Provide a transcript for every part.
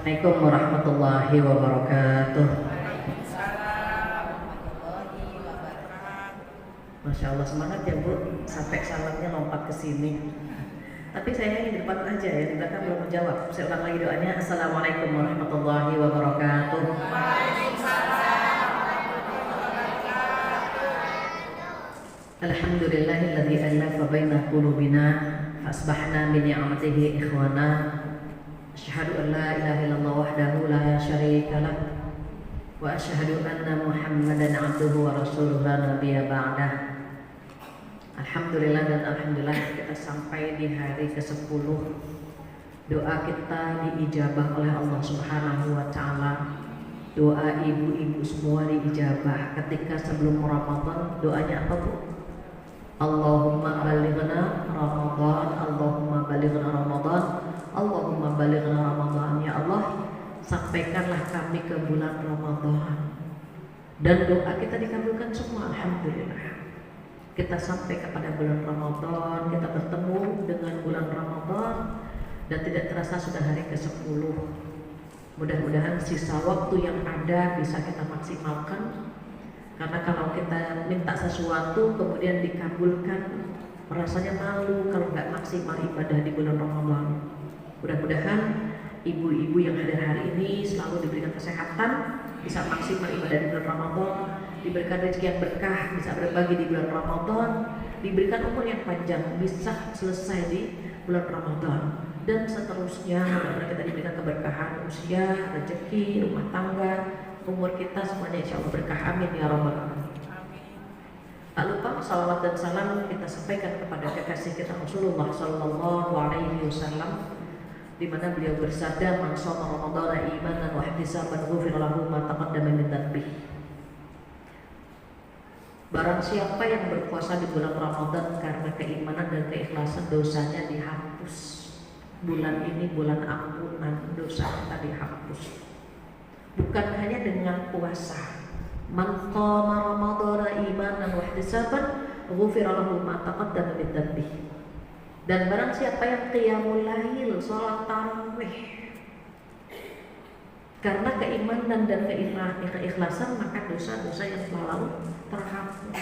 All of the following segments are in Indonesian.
Assalamualaikum warahmatullahi wabarakatuh. Masya Allah, semangat ya Bu, sampai salamnya lompat ke sini. Tapi saya di depan aja ya, di belakang belum menjawab. Saya ulang lagi doanya. Assalamualaikum warahmatullahi wabarakatuh. Alhamdulillahilladzi alafa baina qulubina fasbahna bi ni'matihi ikhwana. Asyhadu an la ilaha illallah wahdahu la syarika lah wa asyhadu anna Muhammadan abduhu wa rasuluhu la nabiyya ba'dah. Alhamdulillah dan alhamdulillah kita sampai di hari ke-10. Doa kita diijabah oleh Allah Subhanahu wa taala. Doa ibu-ibu semua diijabah. Ketika sebelum Ramadan doanya apa Bu? Allahumma balighna Ramadan, Allahumma balighna Ramadan, Allahumma balighna Ramadan. Ya Allah, sampaikanlah kami ke bulan Ramadan. Dan doa kita dikabulkan semua, alhamdulillah. Kita sampai kepada bulan Ramadan, kita bertemu dengan bulan Ramadan, dan tidak terasa sudah hari ke-10. Mudah-mudahan sisa waktu yang ada bisa kita maksimalkan. Karena kalau kita minta sesuatu kemudian dikabulkan, rasanya malu kalau nggak maksimal ibadah di bulan Ramadan. Mudah-mudahan ibu-ibu yang hadir hari ini selalu diberikan kesehatan, bisa maksimal ibadah di bulan Ramadan, diberikan rezeki yang berkah, bisa berbagi di bulan Ramadan, diberikan umur yang panjang, bisa selesai di bulan Ramadan, dan seterusnya. Mudah-mudahan kita diberikan keberkahan usia, rezeki, rumah tangga, umur kita semuanya insya Allah berkah, amin ya rabbal alamin. Tak lupa salawat dan salam kita sampaikan kepada kekasih kita Rasulullah Sallallahu Alaihi Wasallam, di mana beliau bersabda, man shoma ramadhana imanan wa ihtisaban ghufira lahu ma taqaddama min dhanbihi. Barang siapa yang berpuasa di bulan Ramadan karena keimanan dan keikhlasan, dosanya dihapus. Bulan ini bulan ampunan, dosa kita dihapus. Bukan hanya dengan puasa. Man qama ramadhana imanan wa ihtisaban ghufira lahu ma taqaddama min dhanbihi. Dan barang siapa yang qiyamul lail, salat tarawih karena keimanan dan keikhlasan, maka dosa-dosa yang lalu terhapus.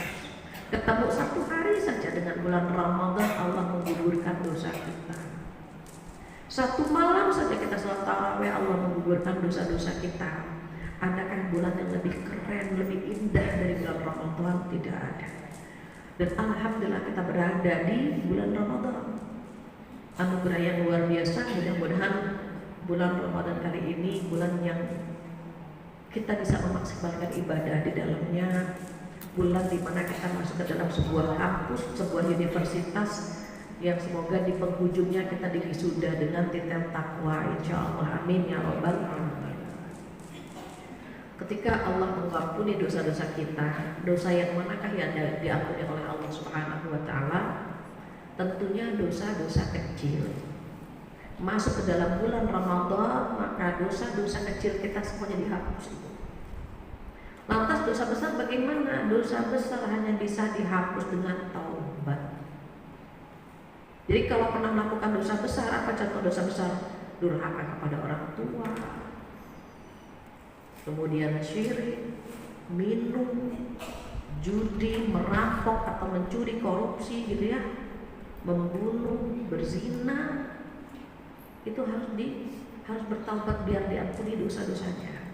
Ketemu satu hari saja dengan bulan Ramadan, Allah menggugurkan dosa kita. Satu malam saja kita salat tarawih, Allah menggugurkan dosa-dosa kita. Adakah bulan yang lebih keren, lebih indah dari bulan Ramadan? Tidak ada. Dan alhamdulillah kita berada di bulan Ramadan. Anugerah yang luar biasa. Mudah-mudahan bulan Ramadan kali ini bulan yang kita bisa memaksimalkan ibadah di dalamnya. Bulan di mana kita masuk ke dalam sebuah kampus, sebuah universitas yang semoga di penghujungnya kita diwisuda dengan titel takwa, insyaallah, amin ya rabbal alamin. Ketika Allah mengampuni dosa-dosa kita, dosa yang manakah yang diampuni oleh Allah Subhanahu wa taala? Tentunya dosa-dosa kecil. Masuk ke dalam bulan Ramadan, maka dosa-dosa kecil kita semuanya dihapus. Lantas dosa besar bagaimana? Dosa besar hanya bisa dihapus dengan taubat. Jadi kalau pernah melakukan dosa besar, apa contoh dosa besar? Durhaka kepada orang tua, kemudian syirik, minum, judi, merampok atau mencuri, korupsi gitu ya, membunuh, berzina, itu harus bertaubat biar diampuni dosa-dosanya.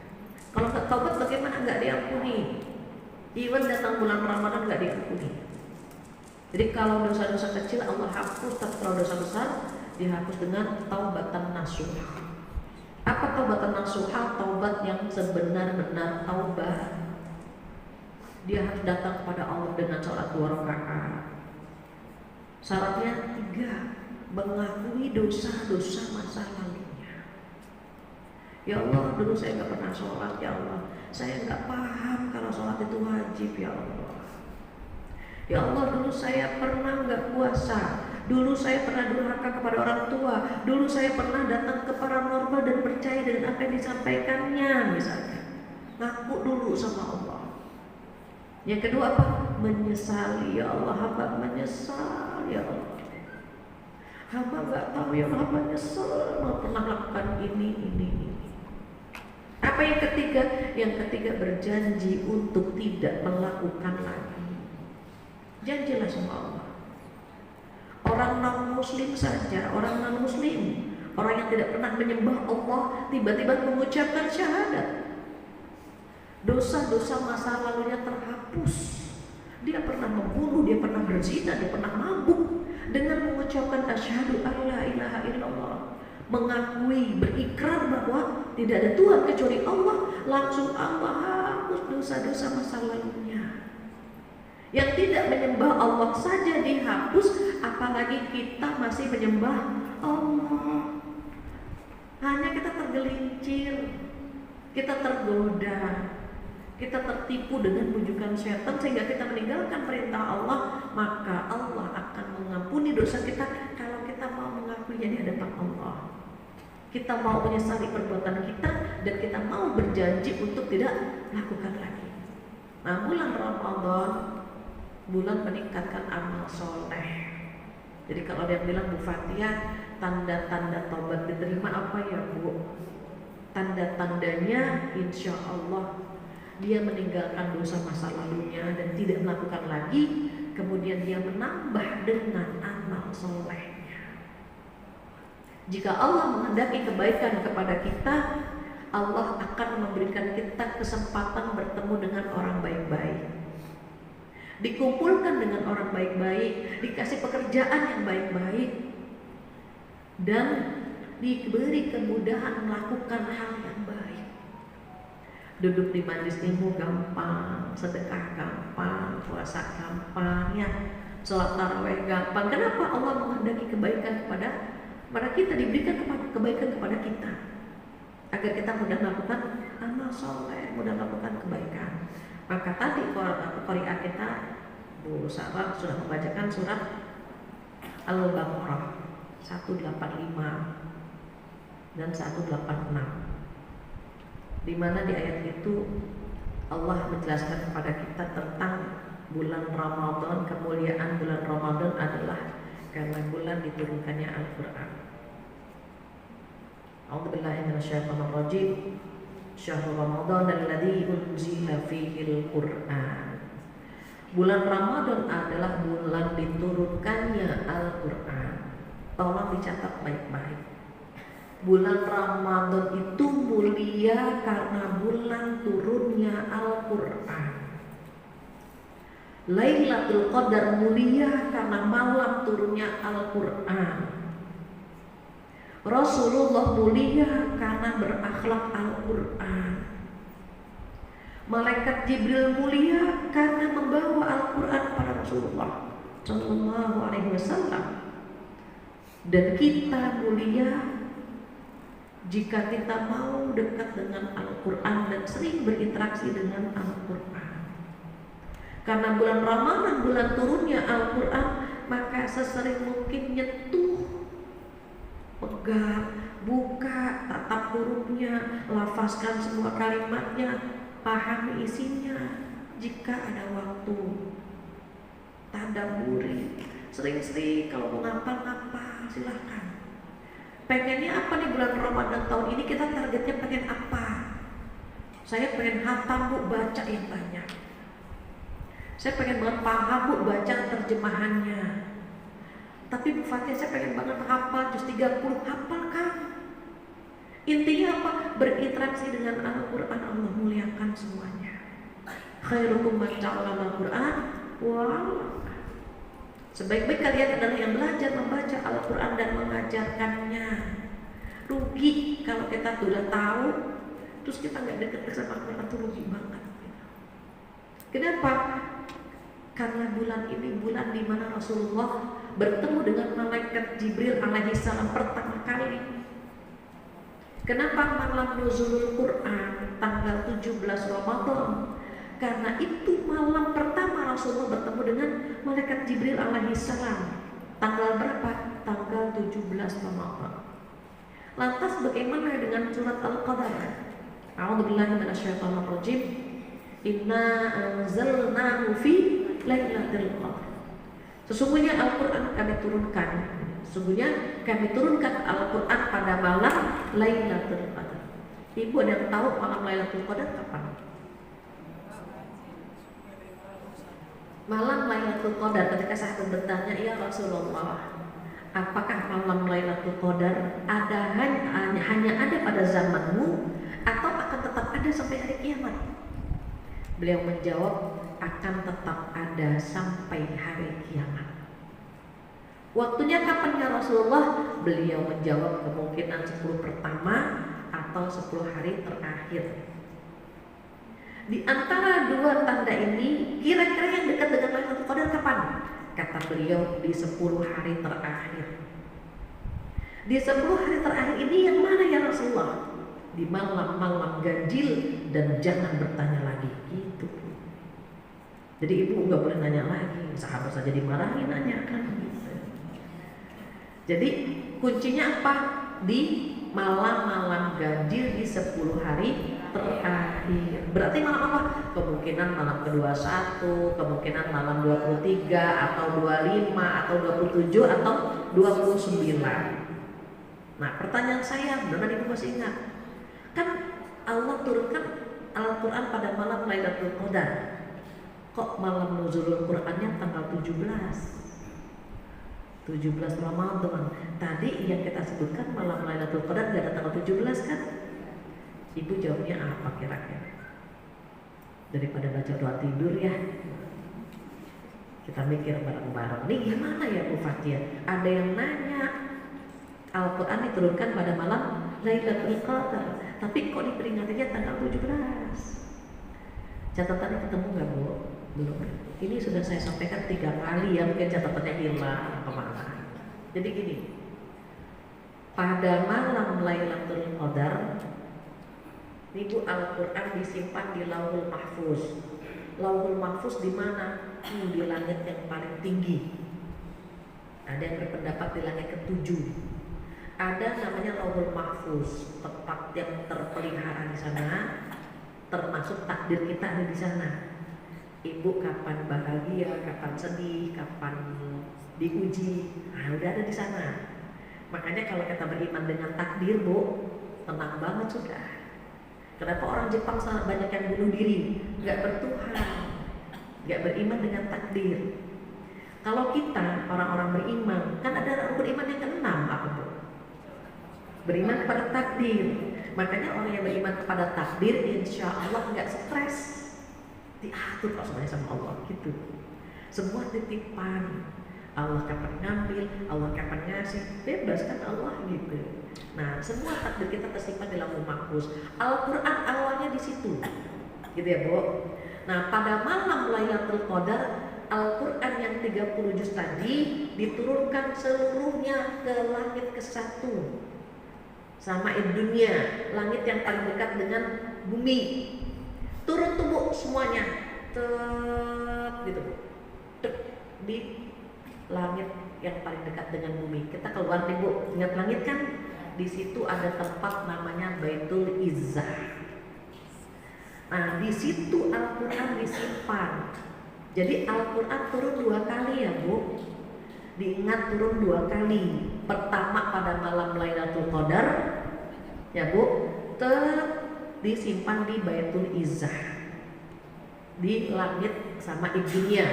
Kalau nggak taubat bagaimana? Nggak diampuni. Even datang bulan Ramadan nggak diampuni. Jadi kalau dosa-dosa kecil Allah hapus, tapi kalau dosa besar dihapus dengan taubatan nasuha. Apa taubatan nasuha? Taubat yang sebenar-benar taubat. Dia harus datang kepada Allah dengan sholat 2 rakaat. Syaratnya 3, mengakui dosa-dosa masa lalunya. Ya Allah, dulu saya nggak pernah sholat, ya Allah. Saya nggak paham kalau sholat itu wajib, ya Allah. Ya Allah, dulu saya pernah nggak puasa. Dulu saya pernah durhaka kepada orang tua. Dulu saya pernah datang ke paranormal dan percaya dengan apa yang disampaikannya, misalnya. Ngaku dulu sama Allah. Yang kedua apa? Menyesali. Ya Allah, hamba menyesal, ya Allah. Hamba nggak tahu, ya Allah, hamba nyesel pernah melakukan ini. Apa yang ketiga? Yang ketiga berjanji untuk tidak melakukan lagi. Janjilah sama Allah. Orang non-muslim saja, orang non-muslim, orang yang tidak pernah menyembah Allah, tiba-tiba mengucapkan syahadat, dosa-dosa masa lalunya terhapus. Dia pernah membunuh, dia pernah berzina, dia pernah mabuk. Dengan mengucapkan asyhadu alla ilaha illallah, mengakui, berikrar bahwa tidak ada Tuhan kecuali Allah, langsung Allah hapus dosa-dosa masa lalunya. Yang tidak menyembah Allah saja dihapus, apalagi kita masih menyembah Allah. Hanya kita tergelincir, kita tergoda, kita tertipu dengan bujukan setan sehingga kita meninggalkan perintah Allah, maka Allah akan mengampuni dosa kita kalau kita mau mengakuinya di hadapan Allah. Kita mau menyesali perbuatan kita dan kita mau berjanji untuk tidak lakukan lagi. Nah, bulan Ramadan, bulan meningkatkan amal soleh. Jadi kalau dia bilang Bu Fatia, tanda-tanda taubat diterima apa ya Bu? Tanda-tandanya insya Allah dia meninggalkan dosa masa lalunya dan tidak melakukan lagi. Kemudian dia menambah dengan amal solehnya. Jika Allah menghendaki kebaikan kepada kita, Allah akan memberikan kita kesempatan bertemu dengan orang baik-baik, dikumpulkan dengan orang baik-baik, dikasih pekerjaan yang baik-baik, dan diberi kemudahan melakukan hal yang baik. Duduk di majelis ilmu gampang, sedekah gampang, puasa gampang, ya, sholat tarawih gampang. Kenapa Allah menghendaki kebaikan kepada kita, diberikan kebaikan kepada kita, agar kita mudah melakukan amal soleh, mudah melakukan kebaikan. Maka tadi qari'ah kita Bu Sarah sudah membacakan surat Al-Baqarah 185 dan 186, di mana di ayat itu Allah menjelaskan kepada kita tentang bulan Ramadan. Kemuliaan bulan Ramadan adalah karena bulan diturunkannya Al-Quran. A'udzubillahi minasyaitonir rajim. Syahrul Ramadan alladzi unzila fihil Qur'an. Bulan Ramadan adalah bulan diturunkannya Al-Quran. Tolong dicatat baik-baik. Bulan Ramadan itu mulia karena bulan turunnya Al-Quran. Lailatul Qadar mulia karena malam turunnya Al-Quran. Rasulullah mulia karena berakhlak Al-Quran. Malaikat Jibril mulia karena membawa Al-Quran pada Rasulullah Sallallahu Alaihi Wasallam. Dan kita mulia jika kita mau dekat dengan Al-Quran dan sering berinteraksi dengan Al-Quran. Karena bulan Ramadan, bulan turunnya Al-Quran, maka sesering mungkin nyentuh, pegang, buka, tatap hurufnya, lafazkan semua kalimatnya, pahami isinya. Jika ada waktu, tadabburi, sering-sering kalau mau ngapal-ngapal silahkan. Pengennya apa nih bulan Ramadan tahun ini, kita targetnya pengen apa? Saya pengen hatam Bu, baca yang banyak. Saya pengen banget paham Bu, baca terjemahannya. Tapi Bu Fatia, saya pengen banget hafal juz 30, hafalkan. Intinya apa? Berinteraksi dengan Al-Quran, Allah muliakan semuanya. Khairukum man ta'allama Al-Quran wa 'allama. Sebaik-baik kalian adalah yang belajar membaca Al-Quran dan mengajarkannya. Rugi kalau kita sudah tahu terus kita nggak dekat sama Al-Quran, itu rugi banget. Kenapa? Karena bulan ini bulan di mana Rasulullah bertemu dengan malaikat Jibril alaihi salam pertama kali. Kenapa malam nuzulul Quran tanggal 17 Ramadan? Karena itu malam pertama Rasulullah bertemu dengan malaikat Jibril alaihi salam. Tanggal berapa? Tanggal 17 Ramadan. Lantas bagaimana dengan surat Al-Qadar? A'udzubillahi minasyaitonir rajim. Inna anzalnahu fi lailatul qadar. Sesungguhnya Al-Quran kami turunkan. Sesungguhnya kami turunkan Al-Quran pada malam Lailatul Qadar. Ibu ada yang tahu malam Lailatul Qadar kapan? Malam Lailatul Qadar, ketika sahabat bertanya, ya Rasulullah, apakah malam Lailatul Qadar hanya ada pada zamanmu atau akan tetap ada sampai hari kiamat? Beliau menjawab, akan tetap ada sampai hari kiamat. Waktunya kapan ya Rasulullah? Beliau menjawab kemungkinan 10 pertama atau 10 hari terakhir. Di antara dua tanda ini, kira-kira yang dekat dengan Lailatul Qadar kapan? Kata beliau, di 10 hari terakhir. Di 10 hari terakhir ini yang mana ya Rasulullah? Di malam-malam ganjil dan jangan bertanya lagi. Gitu. Jadi ibu nggak boleh nanya lagi. Sahabat saja dimarahin nanya kan. Gitu. Jadi kuncinya apa? Di malam-malam ganjil di 10 hari terakhir. Berarti malam apa? Kemungkinan malam ke-21, kemungkinan malam 23 atau 25 atau 27 atau 29. Nah, pertanyaan saya, benar ibu masih ingat? Kan Allah turunkan Al-Quran pada malam Lailatul Qadar. Kok malam nuzulul Qurannya tanggal 17 Ramadan. Tadi yang kita sebutkan malam Lailatul Qadar gak ada tanggal 17 kan? Ibu jawabnya apa kira-kira? Daripada baca doa tidur ya, kita mikir bareng-bareng. Nih gimana ya Bu Fatia? Ada yang nanya, Al-Quran diturunkan pada malam Lailatul Qadar, tapi kok diperingatinya tanggal 17? Catatannya ketemu gak Bu? Belum. Ini sudah saya sampaikan 3 kali ya, mungkin catatannya hilang kemana. Jadi gini, pada malam Lailatul Qadar, Ibu, Al-Quran disimpan di Lauhul Mahfuz. Lauhul Mahfuz di mana? Di langit yang paling tinggi. Ada yang berpendapat di langit ke-7. Ada namanya Lauhul Mahfuz, tempat yang terpelihara di sana, termasuk takdir kita ada di sana. Ibu kapan bahagia, kapan sedih, kapan diuji, nah udah ada di sana. Makanya kalau kita beriman dengan takdir, Bu, tenang banget sudah. Kenapa orang Jepang sangat banyak yang bunuh diri? Gak bertuhan, gak beriman dengan takdir. Kalau kita orang-orang beriman, kan ada rukun iman yang ke-6 apa Bu? Beriman kepada takdir. Makanya orang yang beriman kepada takdir, insya Allah gak stres. Diatur kok semuanya sama Allah gitu. Semua titipan. Allah kapan ngambil, Allah kapan ngasih, bebas kan Allah gitu. Nah, semua takdir kita tersimpan di Lauhul Mahfuz. Al-Quran awalnya di situ, gitu ya Bu. Nah, pada malam Lailatul Qadar, Al-Quran yang 30 juz tadi diturunkan seluruhnya ke langit ke-1 sama dunia, langit yang paling dekat dengan bumi. Turun tuh Bu semuanya, gitu Bu, di langit yang paling dekat dengan bumi. Kita keluar nih Bu, ingat langit kan? Di situ ada tempat namanya Baitul Izzah. Nah, di situ Al-Quran disimpan. Jadi Al-Quran turun 2 kali ya Bu. Diingat turun 2 kali. Pertama pada malam Lailatul Qadar, ya Bu, disimpan di Baitul Izzah, di langit sama dunia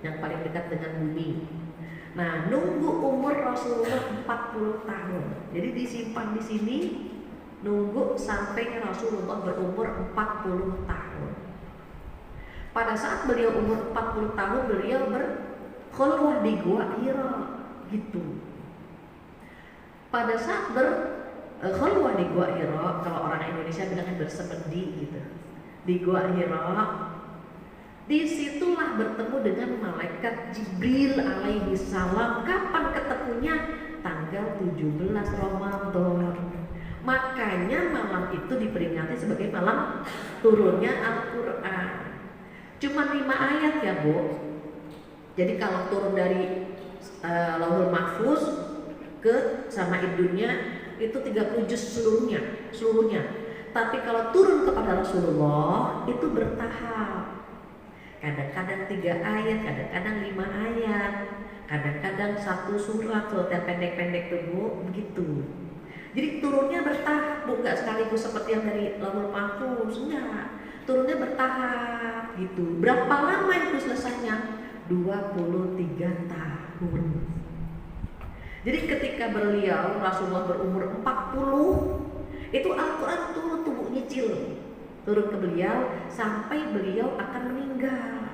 yang paling dekat dengan bumi. Nah, nunggu umur Rasulullah 40 tahun. Jadi disimpan di sini, nunggu sampai Rasulullah berumur 40 tahun. Pada saat beliau umur 40 tahun, beliau berkhulwah di Gua Hira, gitu. Pada saat berkhulwah di Gua Hira, kalau orang Indonesia bilangnya bersemedi gitu. Di Gua Hira, disitulah bertemu dengan malaikat Jibril alaihi salam. Kapan ketemunya? Tanggal 17 Ramadan. Makanya malam itu diperingati sebagai malam turunnya Al-Quran. Cuma 5 ayat ya Bu. Jadi kalau turun dari Lauhul Mahfuz ke sama dunia itu 30 juz seluruhnya. Tapi kalau turun kepada Rasulullah itu bertahap. Kadang-kadang 3 ayat, kadang-kadang 5 ayat, kadang-kadang 1 surat, surat yang pendek-pendek tuh Bu, begitu. Jadi turunnya bertahap, bukan sekaligus seperti yang dari Lauhul Mahfuz, enggak. Turunnya bertahap gitu. Berapa lama itu selesainya? 23 tahun. Jadi ketika beliau Rasulullah berumur 40, itu Al-Quran turun tubuh nyicil, turun ke beliau sampai beliau akan meninggal.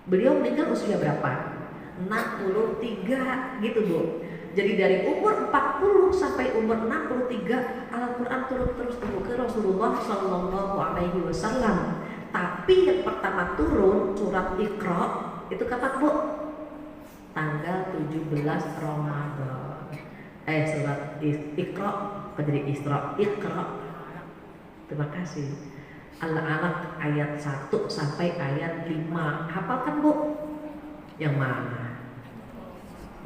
Beliau meninggal usia berapa? 63 gitu Bu. Jadi dari umur 40 sampai umur 63 Al-Quran turun terus ke Rasulullah Sallallahu Alaihi Wasallam. Tapi yang pertama turun surat Iqra itu kapan Bu? Tanggal 17 Ramadan. Surat Iqra jadi Iqra. Terima kasih. Al-Alaq ayat 1 sampai ayat 5. Hafalkan Bu? Yang mana?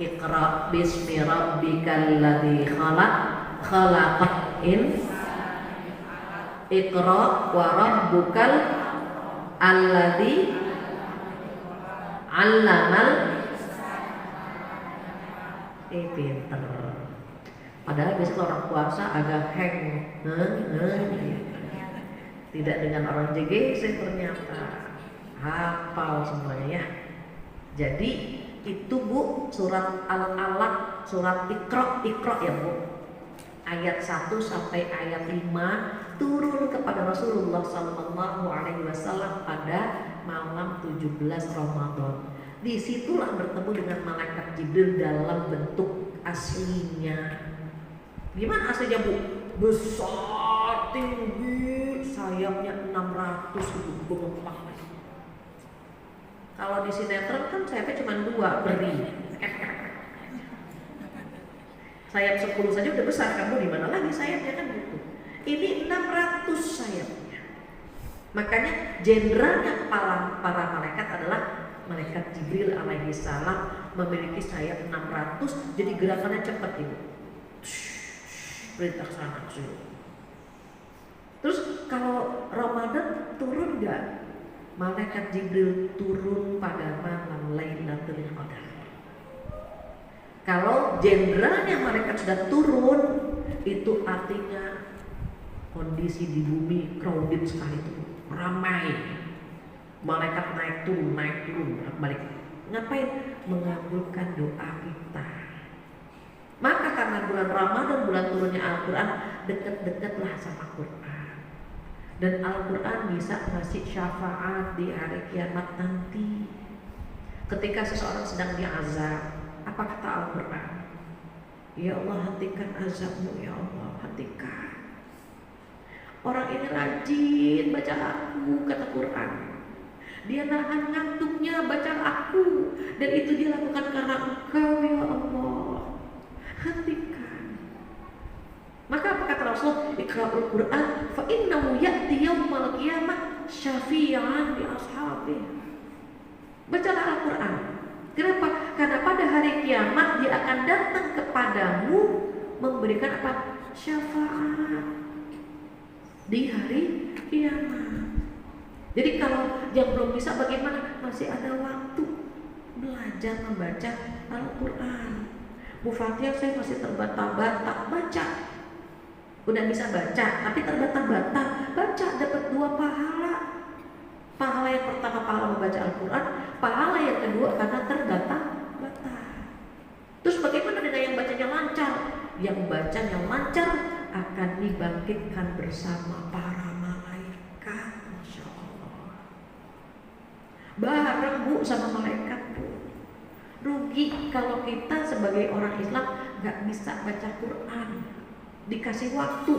Iqra bismi rabbikal ladzi khalaq khalaqal Iqra wa rabbukal alladzi 'allamal pinter. Padahal biasanya orang puasa agak hang, tidak dengan orang JGC ternyata hafal semuanya ya. Jadi itu Bu, surat Al-Alaq, surat Iqra ya Bu, ayat 1 sampai ayat 5 turun kepada Rasulullah Sallallahu Alaihi Wasallam pada malam 17 Ramadan. Disitulah bertemu dengan malaikat Jibril dalam bentuk aslinya. Gimana aslinya Bu? Besar, tinggi, sayapnya 600 gitu, bengkak. Kalau di sinetron kan sayapnya cuma 2, beri. Sayap 10 saja udah besar, kamu di mana lagi sayapnya kan gitu. Ini 600 sayapnya. Makanya jenderalnya para malaikat adalah malaikat Jibril alaihi salam, memiliki sayap 600, jadi gerakannya cepat Ibu. Perintah sana sini. Terus kalau Ramadan turun enggak? Malaikat Jibril turun pada malam Lailatul Qadar. Kalau jenderalnya malaikat sudah turun, itu artinya kondisi di bumi crowded sekali itu, ramai. Malaikat naik turun balik. Ngapain? Mengabulkan doa kita. Maka karena bulan Ramadan, bulan turunnya Al-Quran, dekat-dekatlah sama Quran. Dan Al-Quran bisa ngasih syafaat di hari kiamat nanti. Ketika seseorang sedang diazab, apa kata Al-Quran? Ya Allah, hentikan azabmu, ya Allah, hentikan. Orang ini rajin baca aku, kata Quran. Dia nahan ngantuknya baca aku, dan itu dia lakukan karena Engkau, ya Allah. Hentikan. Maka apa kata Rasul? Iqra'ul Quran fa innahu ya'ti yaumal qiyamah syafi'an li ashabihi. Bacalah Al-Quran. Kenapa? Karena pada hari kiamat dia akan datang kepadamu memberikan apa? Syafaat di hari kiamat. Jadi kalau yang belum bisa bagaimana? Masih ada waktu belajar membaca Al-Quran. Mufatihah saya masih terbata-bata baca. Udah bisa baca, tapi terbata-bata baca, dapat 2 pahala. Pahala yang pertama pahala membaca Al-Quran, pahala yang kedua karena terbata-bata. Terus bagaimana dengan yang bacanya lancar? Yang bacanya lancar akan dibangkitkan bersama para malaikat. Masya Allah. Bareng Bu sama malaikat Bu. Rugi kalau kita sebagai orang Islam gak bisa baca Quran. Dikasih waktu,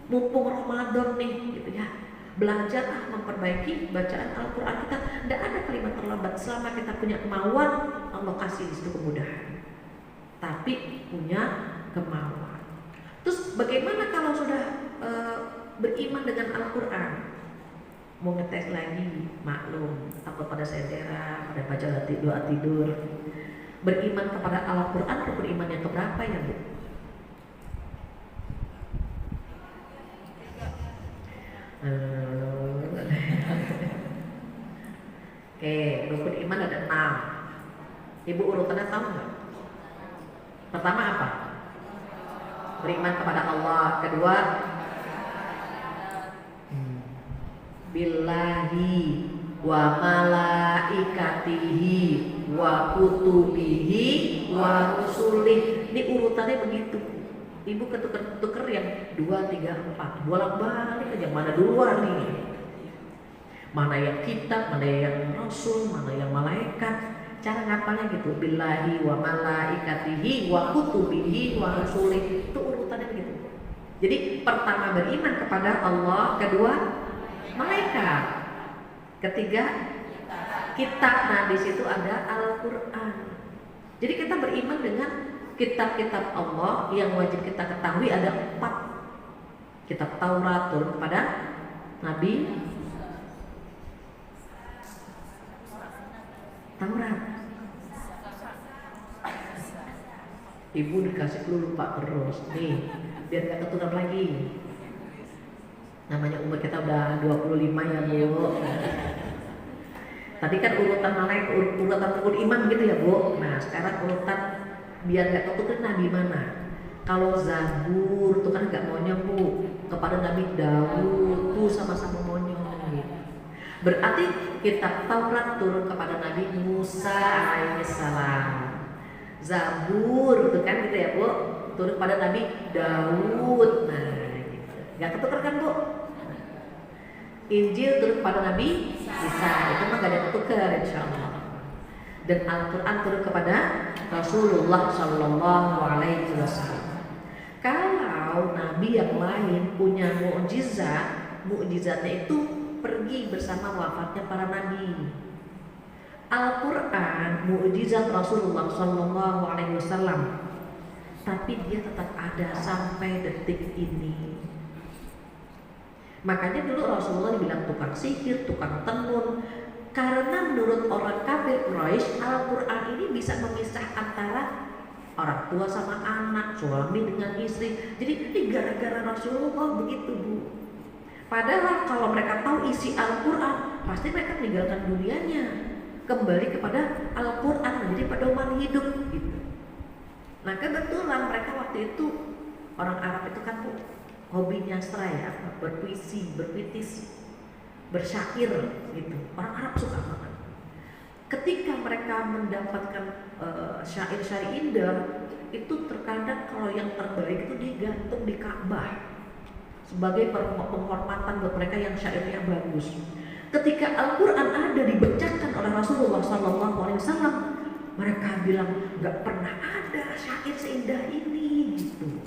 mumpung Ramadan nih gitu ya, belajarlah memperbaiki bacaan Al-Quran kita. Tidak ada kalimat terlambat selama kita punya kemauan. Allah kasih di situ kemudahan, tapi punya kemauan. Terus bagaimana kalau sudah beriman dengan Al-Quran? Mau ngetes lagi, maklum, takut pada sendera, pada baca doa tidur. Beriman kepada Al-Quran atau beriman yang keberapa ya Bu? Oke, rukun iman ada 6. Ibu urutannya tahu nggak? Pertama apa? beriman kepada Allah. Kedua, billahi wa malaikatihi wa kutubihi wa rusulih. Ini urutannya begitu. Ibu ketuker yang 2, 3, 4 bolak-balik aja, mana duluan nih, mana yang kitab, mana yang rasul, mana yang malaikat. Cara ngapalnya gitu, billahi wa malaikatihi wa kutubihi wa rusulih. Itu urutannya begitu. Jadi pertama beriman kepada Allah, kedua malaikat, ketiga kitab. Nah di situ ada Al-Quran. Jadi kita beriman dengan kitab-kitab Allah yang wajib kita ketahui ada 4. Kitab Taurat turun kepada Nabi Taurat. Ibu dikasih clue lupa terus nih, biar gak ketukar lagi. Namanya umur kita udah 25 ya Bu. Tadi kan urutan malaikat, urutan iman gitu ya Bu. Nah sekarang urutan biar gak ketukar Nabi mana. Kalau Zabur tuh kan gak monyong Bu, kepada Nabi Daud tuh sama-sama monyong gitu. Berarti kitab Taurat turun kepada Nabi Musa alaihissalam. Zabur tuh kan gitu ya Bu, turun pada Nabi Daud. Nah gitu. Gak ketukar kan Bu? Injil turun pada Nabi Isa, itu mah gak ada ketukar insyaallah. Dan Al-Quran turun kepada Rasulullah Sallallahu Alaihi Wasallam. Kalau Nabi yang lain punya mukjizatnya itu pergi bersama wafatnya para Nabi. Al-Quran mukjizat Rasulullah Sallallahu Alaihi Wasallam, tapi dia tetap ada sampai detik ini. Makanya dulu Rasulullah dibilang tukang sihir, tukang tenun, karena menurut orang kafir Quraisy Al-Quran ini bisa memisah antara orang tua sama anak, suami dengan istri. Jadi ini gara-gara Rasulullah begitu Bu. Padahal kalau mereka tahu isi Al-Quran, pasti mereka meninggalkan dunianya, kembali kepada Al-Quran menjadi pedoman hidup gitu. Nah kebetulan mereka waktu itu orang Arab itu kan Bu, hobinya ya, berpuisi, berpuitis, bersyair gitu. Orang Arab suka banget. Ketika mereka mendapatkan syair-syair indah, itu terkadang kalau yang terbaik itu digantung di Ka'bah sebagai penghormatan buat mereka yang syairnya bagus. Ketika Al-Quran ada dibacakan oleh Rasulullah SAW, mereka bilang nggak pernah ada syair seindah ini gitu.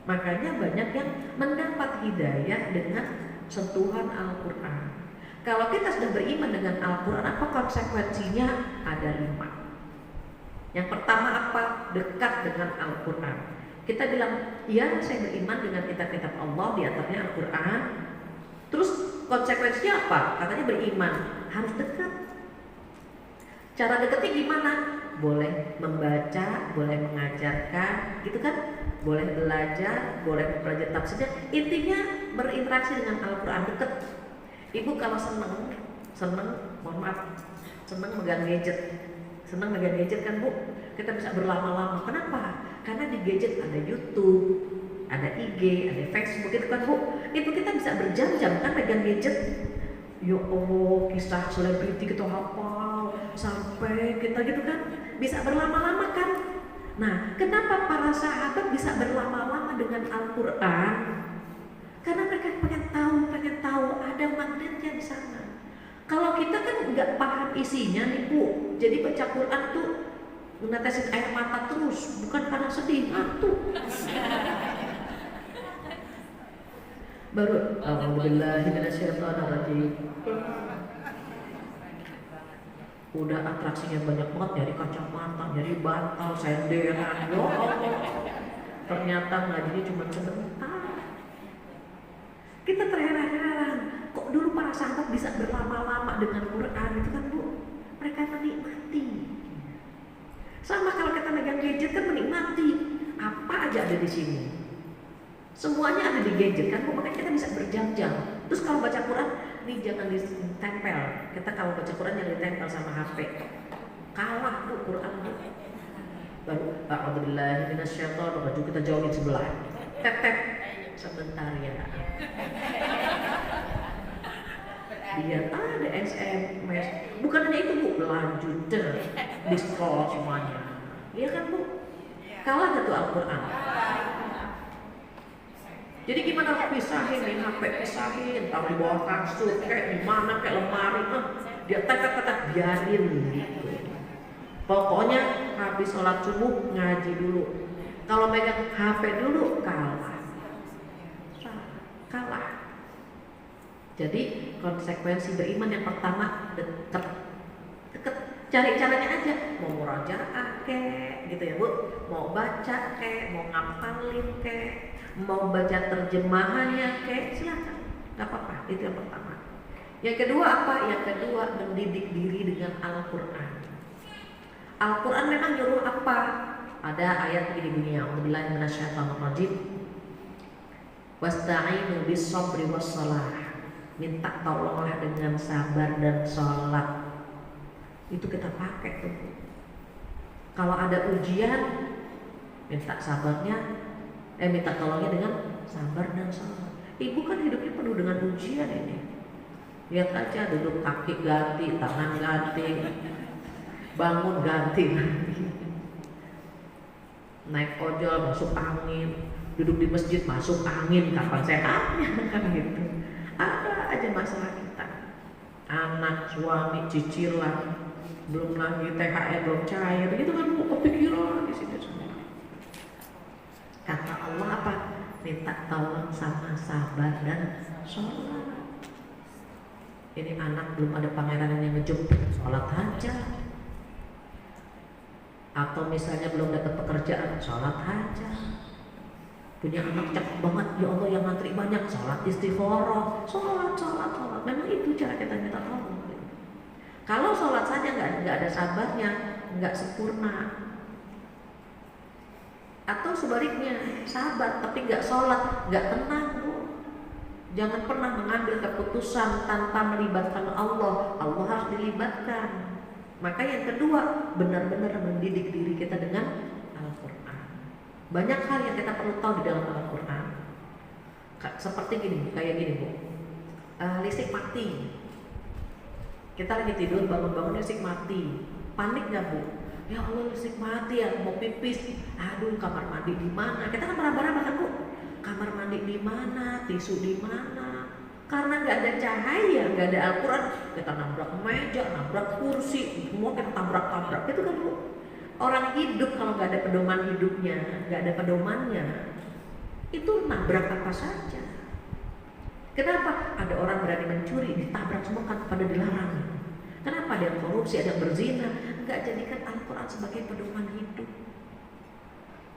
Makanya banyak yang mendapat hidayah dengan sentuhan Al-Quran. Kalau kita sudah beriman dengan Al-Quran, apa konsekuensinya? Ada 5. Yang pertama apa? Dekat dengan Al-Quran. Kita bilang, iya saya beriman dengan kitab-kitab Allah, di antaranya Al-Quran. Terus konsekuensinya apa? Katanya beriman, harus dekat. Cara dekatnya gimana? Boleh membaca, boleh mengajarkan, gitu kan? Boleh belajar, boleh mempelajari tafsirnya. Intinya berinteraksi dengan Al-Quran, dekat. Ibu kalau seneng, mohon maaf, seneng megang gadget kan Bu, kita bisa berlama-lama. Kenapa? Karena di gadget ada YouTube, ada IG, ada Facebook, gitu kan Bu. Itu kita bisa berjam-jam kan megang gadget. Ya Allah, kisah selebriti kita hafal sampai kita gitu kan, bisa berlama-lama kan. Nah, kenapa para sahabat bisa berlama-lama dengan Al-Quran? Karena mereka pengen tahu ada magnetnya di sana. Kalau kita kan nggak paham isinya nih Bu, jadi baca Quran tuh menetesin air mata terus, bukan karena sedih, ngantuk. Baru alhamdulillah minasyaitonirrajim. Udah atraksinya banyak banget, nyari kacamata, nyari bantal, senderan. Ya Allah. Ternyata ngajinya cuma sebentar. Kita terheran-heran, kok dulu para sahabat bisa berlama-lama dengan Quran itu kan Bu? Mereka menikmati. Sama kalau kita megang gadget kan menikmati. Apa aja ada di sini. Semuanya ada di gadget kan Bu, makanya kita bisa berjam-jam. Terus kalau baca Quran, ini jangan ditempel. Kita kalau baca Quran jangan ditempel sama HP. Kalah Bu Quran Bu. baru a'udzubillahi minasyaitonir rajim kita jauhin sebelah. Tetep sebentar ya. Lihat ada SMS. Bukan hanya itu Bu, lanjut diskon semuanya. Iya kan Bu? Kalah gak tuh Al-Quran? Jadi gimana pisahin nih HP, pisahin, taruh di bawah kasur, kayak di mana, kayak lemari, dia tak biarin gitu. Pokoknya habis sholat subuh ngaji dulu. Kalau megang HP dulu kalah. Jadi konsekuensi beriman yang pertama deket. Cari caranya aja, mau murajaah kek, gitu ya Bu, mau baca kek, mau ngapalin kek, mau baca terjemahannya kek, silakan, nggak apa-apa. Itu yang pertama. Yang kedua apa? Yang kedua mendidik diri dengan Al-Quran. Al-Quran memang nyuruh apa? Ada ayat begini bunyinya, A'udzubillahi minasyaitonir rajim. Wasta'inu bis-sabri was-shalah. Minta tolonglah dengan sabar dan sholat. Itu kita pakai tuh. Kalau ada ujian, minta sabarnya, minta tolongnya dengan sabar dan sholat. Ibu kan hidupnya penuh dengan ujian ini. Lihat aja, duduk kaki ganti, tangan ganti, bangun ganti, naik ojol masuk angin, duduk di masjid masuk angin, kapan sehatnya kan gitu. Ada aja masalah kita. Anak, suami, cicilan, belum lagi THR belum cair, gitu kan kepikiran di sini semua. Kata Allah apa? Minta tolong sama sabar dan sholat. Ini anak belum ada pangeran yang ngejemput, sholat aja. Atau misalnya belum dapat pekerjaan, sholat aja. Punya anak cakep banget, ya Allah yang ngantri banyak, sholat istikharah, sholat. Memang itu cara kita minta tolong. Kalau sholat saja nggak ada sabarnya, nggak sempurna. Atau sebaliknya, sabar tapi nggak sholat, nggak tenang Bu. Jangan pernah mengambil keputusan tanpa melibatkan Allah. Allah harus dilibatkan. Maka yang kedua, benar-benar mendidik diri kita dengan Al-Quran. Banyak hal yang kita perlu tahu di dalam Al-Quran. Seperti gini, kayak gini Bu, listrik mati. Kita lagi tidur, bangun-bangun listrik mati. Panik gak Bu? Ya Allah listrik mati ya, mau pipis. Aduh kamar mandi di mana? Kita kan meraba-raba kan Bu. Kamar mandi di mana? Tisu di mana? Karena nggak ada cahaya, nggak ada Al-Quran, kita nabrak meja, nabrak kursi, semua kita tabrak-tabrak. Itu kan Bu. Orang hidup kalau nggak ada pedoman hidupnya, nggak ada pedomannya, itu nabrak apa saja. Kenapa? Ada orang berani mencuri, ditabrak semua kan pada dilarang. Kenapa? Ada yang korupsi, ada yang berzina. Nggak jadikan Al-Quran sebagai pedoman hidup.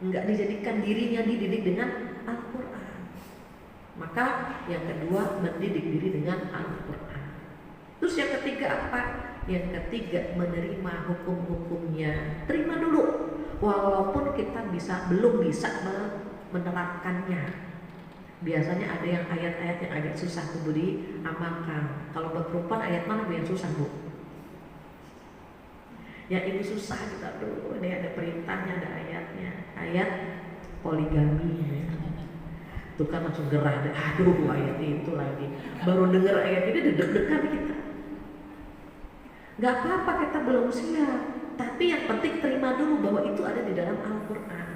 Nggak dijadikan dirinya dididik dengan Al-Quran. Maka yang kedua mendidik diri dengan Al-Quran. Terus yang ketiga apa? Yang ketiga menerima hukum-hukumnya. Terima dulu, walaupun kita belum bisa menerapkannya. Biasanya ada yang ayat-ayat yang agak susah Bu diamalkan. Kalau buat perempuan ayat mana yang susah Bu? Ya ini susah kita dulu. Ini ada perintahnya, ada ayatnya. Ayat poligami. Itu kan langsung gerah deh. Aduh ayat itu lagi. Baru dengar ayat ini deg-degan kita. Gak apa-apa kita belum siap, tapi yang penting terima dulu bahwa itu ada di dalam Al-Quran.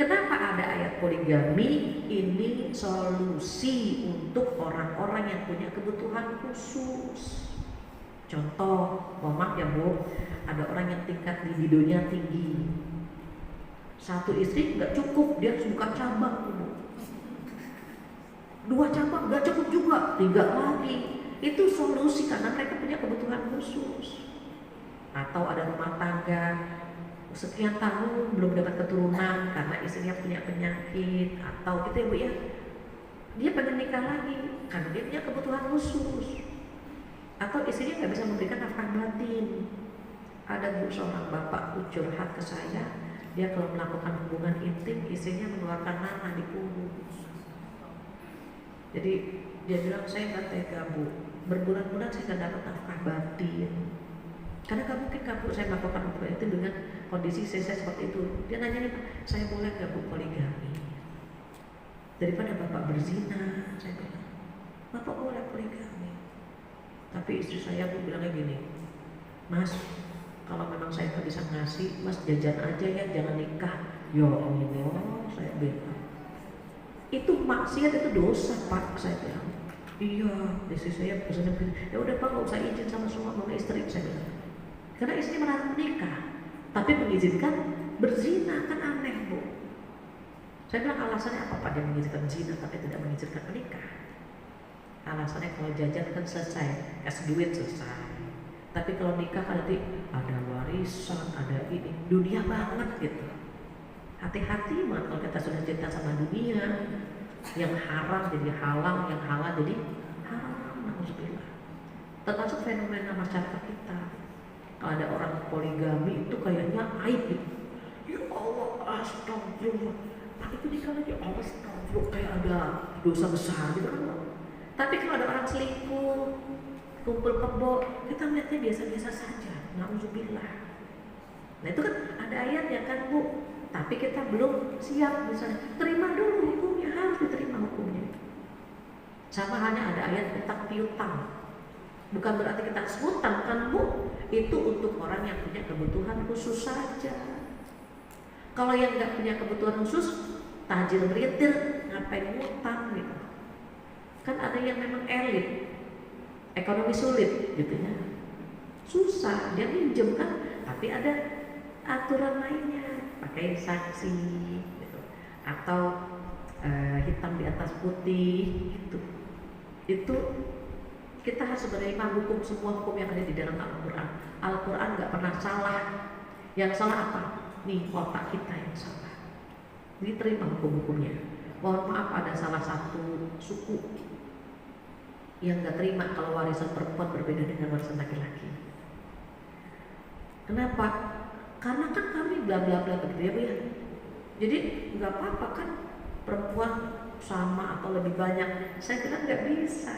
Kenapa ada ayat poligami? Ini solusi untuk orang-orang yang punya kebutuhan khusus. Contoh, maaf ya Bu, ada orang yang tingkat libidonya tinggi. Satu istri nggak cukup, dia harus buka cabang Bu. 2 cabang nggak cukup juga, 3 lagi. Itu solusi karena mereka punya kebutuhan khusus. Atau ada rumah tangga sekian tahun belum dapat keturunan karena istrinya punya penyakit, atau gitu ya Bu ya, dia pengen nikah lagi karena dia punya kebutuhan khusus, atau istrinya nggak bisa memberikan nafkah batin. Ada Bu seorang bapak curhat ke saya, dia kalau melakukan hubungan intim istrinya mengeluarkan nanah di punggung. Jadi dia bilang saya nggak tega Bu, berbulan-bulan saya nggak dapat nafkah batin. Karena gak mungkin kan Bu saya melakukan hubungan itu dengan kondisi saya seperti itu. Dia nanya nih, saya boleh gak Bu poligami? Daripada Bapak berzina, saya bilang, Bapak boleh poligami. Tapi istri saya Bu bilangnya gini, Mas, kalau memang saya gak bisa ngasih, Mas jajan aja ya, jangan nikah. Ya Allah, saya bilang, itu maksiat, itu dosa Pak, saya bilang. Iya, istri saya pesannya begini, ya udah Pak, gak usah izin sama semua istri, saya bilang. Karena istri melarang menikah, tapi mengizinkan berzina, kan aneh Bu. Saya bilang alasannya apa Pak dia mengizinkan zina tapi tidak mengizinkan menikah? Alasannya kalau jajan kan selesai, kasih duit selesai. Tapi kalau nikah kan nanti ada warisan, ada ini, dunia banget gitu. Hati-hati banget kalau kita sudah cinta sama dunia, yang haram jadi halal, yang halal jadi haram. Alhamdulillah. Termasuk fenomena masyarakat kita. Kalau ada orang poligami itu kayaknya aib gitu. Ya Allah, astagfirullah. Tapi itu nikah lagi, astagfirullah, kayak ada dosa besar gitu kan. Tapi kalau ada orang selingkuh, kumpul kebo, kita melihatnya biasa-biasa saja. Na'udzubillah. Nah itu kan ada ayatnya kan Bu. Tapi kita belum siap misalnya. Terima dulu hukumnya, harus diterima hukumnya. Sama halnya ada ayat utang piutang. Bukan berarti kita hutang kan Bu. Itu untuk orang yang punya kebutuhan khusus saja. Kalau yang nggak punya kebutuhan khusus, tajil beritir, ngapain ngutang gitu. Kan ada yang memang elit, ekonomi sulit gitu ya. Susah, dia minjem kan, tapi ada aturan lainnya, pakai saksi gitu. Atau hitam di atas putih gitu. Itu kita harus menerima hukum, semua hukum yang ada di dalam Al-Quran. Al-Quran gak pernah salah. Yang salah apa? Nih otak kita yang salah. Diterima hukum-hukumnya. Mohon maaf ada salah satu suku yang gak terima kalau warisan perempuan berbeda dengan warisan laki-laki. Kenapa? Karena kan kami bla bla bla begitu ya Bu ya. Jadi gak apa-apa kan perempuan sama atau lebih banyak. Saya bilang gak bisa.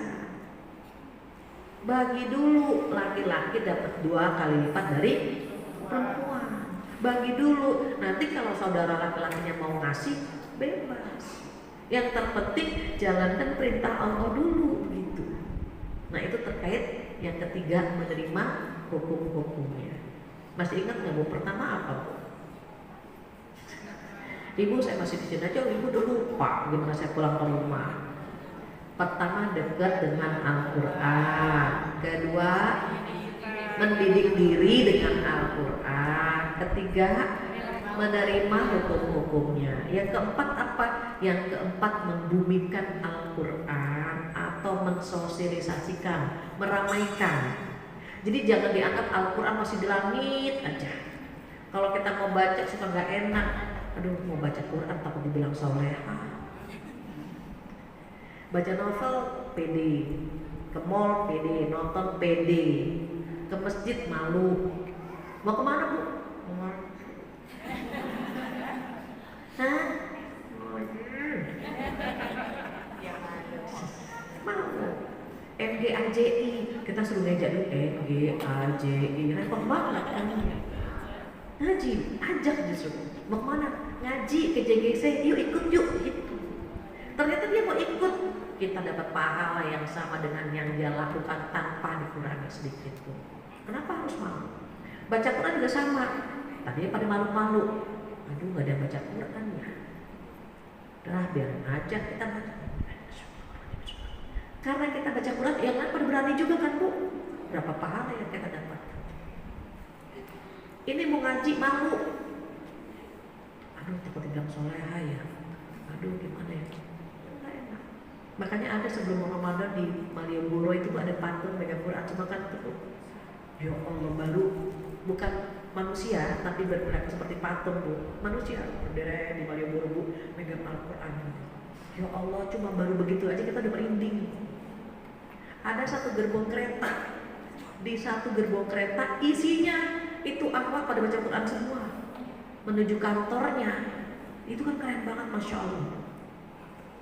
Bagi dulu, laki-laki dapat 2 kali lipat dari perempuan. Bagi dulu, nanti kalau saudara laki-lakinya mau ngasih, bebas. Yang terpenting jalankan perintah Allah dulu gitu. Nah itu terkait yang ketiga, menerima hukum-hukumnya. Masih ingat nggak Bu? Pertama apa Bu? Ibu saya masih di sini aja, Ibu udah lupa gimana saya pulang ke rumah. Pertama, dekat dengan Al-Quran. Kedua, mendidik diri dengan Al-Quran. Ketiga, menerima hukum-hukumnya. Yang keempat apa? Yang keempat, membumikan Al-Quran atau mensosialisasikan, meramaikan. Jadi jangan dianggap Al-Quran masih di langit aja. Kalau kita mau baca suka gak enak, aduh mau baca Quran takut dibilang soleha. Baca novel pede, ke mall pede, nonton pede, ke masjid malu. Mau kemana Bu? Hah? Mau MGAJI, kita suruh ngejak dulu MGAJI, repot banget kan. Ngaji, ajak justru. Mau kemana? Ngaji ke JGC, yuk ikut yuk gitu. Ternyata dia mau ikut, kita dapat pahala yang sama dengan yang dia lakukan tanpa dikurangi sedikit pun. Kenapa harus malu? Baca Quran juga sama. Tadinya pada malu-malu. Aduh gak ada yang baca Quran ya. Udah biar aja kita baca. Karena kita baca Quran, yang lain pada berani juga kan Bu. Berapa pahala yang kita dapat. Ini mau ngaji malu. Aduh takut bilang soleha ya. Aduh gimana ya. Makanya ada sebelum Ramadan di Malioboro itu ada patung megang Quran, cuma kan itu ya Allah baru bukan manusia tapi berperilaku seperti patung Bu. Manusia berdiri di Malioboro Bu megang Al-Quran. Ya Allah cuma baru begitu aja kita udah merinding. Ada satu gerbong kereta, di satu gerbong kereta isinya itu akhwat pada baca Quran semua. Menuju kantornya itu kan keren banget, Masya Allah.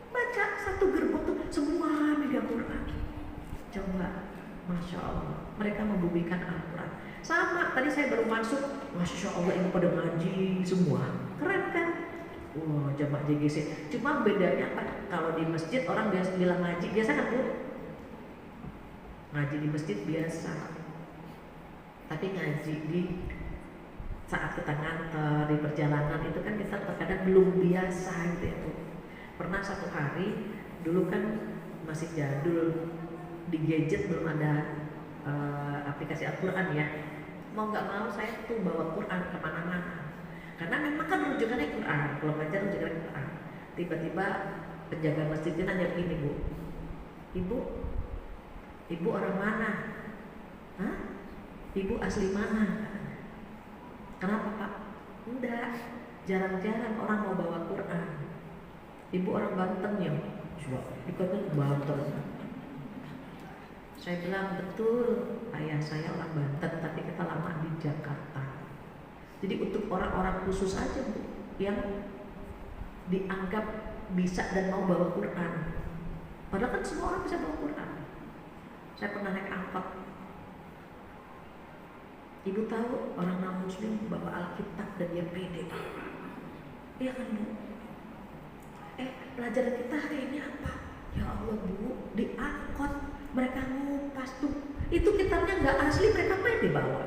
Baca satu gerbong tuh semua megang Quran. Coba Masya Allah, mereka membumikan Al-Quran. Sama, tadi saya baru masuk, Masya Allah ini pada ngaji semua. Keren kan? Wah, jamaah JGC. Cuma bedanya apa? Kalau di masjid orang biasa bilang ngaji, biasa kan Bu? Ngaji di masjid biasa. Tapi ngaji di saat kita nganter, di perjalanan itu kan kita terkadang belum biasa gitu ya Bu. Pernah satu hari, dulu kan masih jadul, di gadget belum ada aplikasi Al-Quran ya. Mau nggak mau saya tuh bawa Quran kemana-mana. Karena memang kan rujukannya Quran, kalau ngajar rujukannya Quran. Tiba-tiba penjaga masjidnya nanya begini Bu, Ibu orang mana? Hah? Ibu asli mana? Kenapa Pak? Enggak, jarang-jarang orang mau bawa Quran. Ibu orang Banten ya? Coba, ikutnya ke Banten. Saya bilang betul, ayah saya orang Banten, tapi kita lama di Jakarta. Jadi untuk orang-orang khusus aja Bu, yang dianggap bisa dan mau bawa Quran. Padahal kan semua orang bisa bawa Quran. Saya pernah naik angkot. Ibu tahu orang non muslim bawa Alkitab dan dia pede. Iya kan Bu? Pelajaran kita hari ini apa? Ya Allah Bu, di angkot mereka ngupas tuh. Itu kitabnya nggak asli, mereka pede bawa.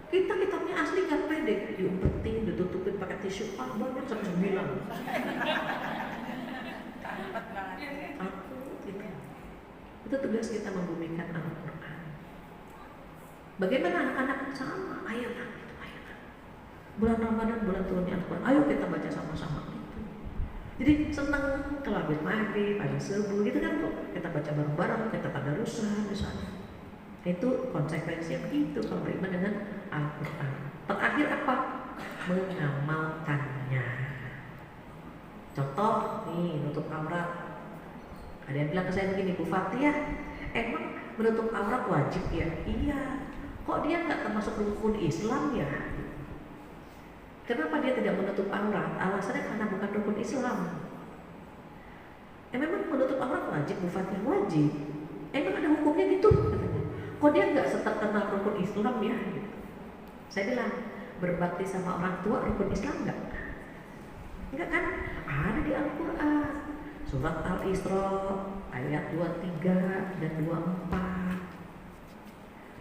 Kita kitabnya asli nggak pede, diumpetin, ditutupin pakai tisu, banyak sampai 9. Aku gitu. Itu tugas kita membumikan Al-Quran. Bagaimana anak-anak sama? Ayo nak. Bulan Ramadan, bulan turunnya Al-Quran. Ayo kita baca sama-sama gitu. Jadi senang kalau habis maghrib, habis subuh gitu kan kok. Kita baca bareng-bareng, kita tadarusan misalnya. Itu konsekuensinya begitu kalau beriman dengan Al-Quran. Terakhir apa? Mengamalkannya. Contoh nih, nutup aurat. Ada yang bilang ke saya begini, Bu Fatia, emang menutup aurat wajib ya? Iya. Kok dia nggak termasuk rukun Islam ya? Kenapa dia tidak menutup aurat? Alasannya karena bukan rukun Islam. Memang menutup aurat wajib, Bu Fatia? Wajib. Emang ada hukumnya gitu? Kok dia nggak terkenal rukun Islam ya? Saya bilang, berbakti sama orang tua rukun Islam nggak? Enggak kan? Ada di Al-Quran. Surat Al-Isra ayat 23 dan 24.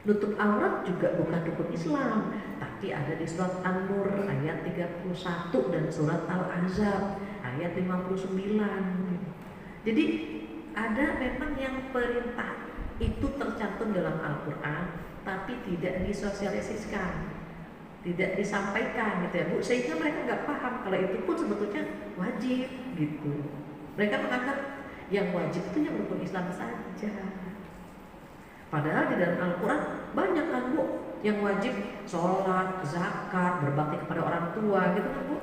Nutup aurat juga bukan rukun Islam, tapi ada di surat An-Nur ayat 31 dan surat Al-Ahzab ayat 59. Jadi ada memang yang perintah itu tercantum dalam Al-Quran, tapi tidak disosialisasikan, tidak disampaikan gitu ya Bu, sehingga mereka nggak paham kalau itu pun sebetulnya wajib gitu. Mereka menganggap yang wajib itu yang rukun Islam saja. Padahal di dalam Al-Quran banyak kan Bu yang wajib, sholat, zakat, berbakti kepada orang tua gitu kan Bu.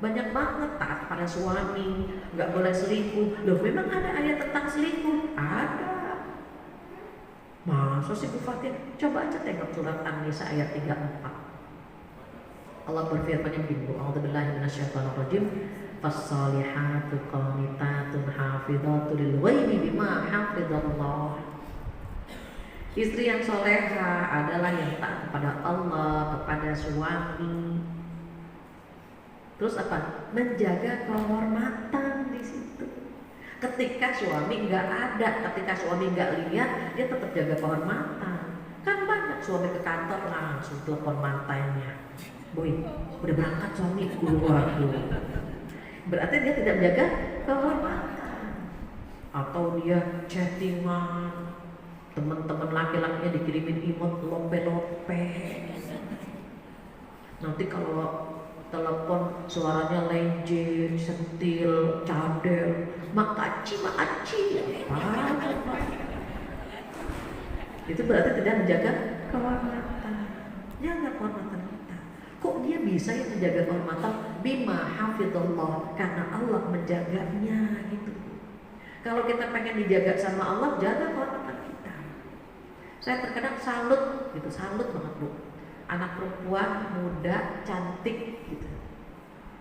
Banyak banget, taat pada suami, nggak boleh selingkuh. Loh memang ada ayat tentang selingkuh? Ada. Masa sih Bu Fatia? Coba aja tengok surat An-Nisa ayat 34. Allah berfirman begini Bu, A'udzubillahi minasyaitonirrajim. Fas-salihatu qanitatun hafidhatu lil ghaibi bima hafidhallah. Istri yang soleha adalah yang taat kepada Allah, kepada suami. Terus apa? Menjaga kehormatan di situ. Ketika suami nggak ada, ketika suami nggak lihat, dia tetap jaga kehormatan. Kan banyak suami ke kantor langsung telepon mantainya, boy, udah berangkat suami, waduh. Berarti dia tidak menjaga kehormatan. Atau dia chattingan, teman-teman laki-lakinya dikirimin emot lope-lope. Nanti kalau telepon suaranya lenje, sentil, cadel, makaci. Itu berarti tidak menjaga kehormatan. Jaga kehormatan kita. Kok dia bisa yang menjaga kehormatan? Bima hafidhallah, karena Allah menjaganya gitu. Kalau kita pengen dijaga sama Allah, jaga kehormatan kita. Saya terkadang salut gitu, salut banget Bu. Anak perempuan muda, cantik gitu.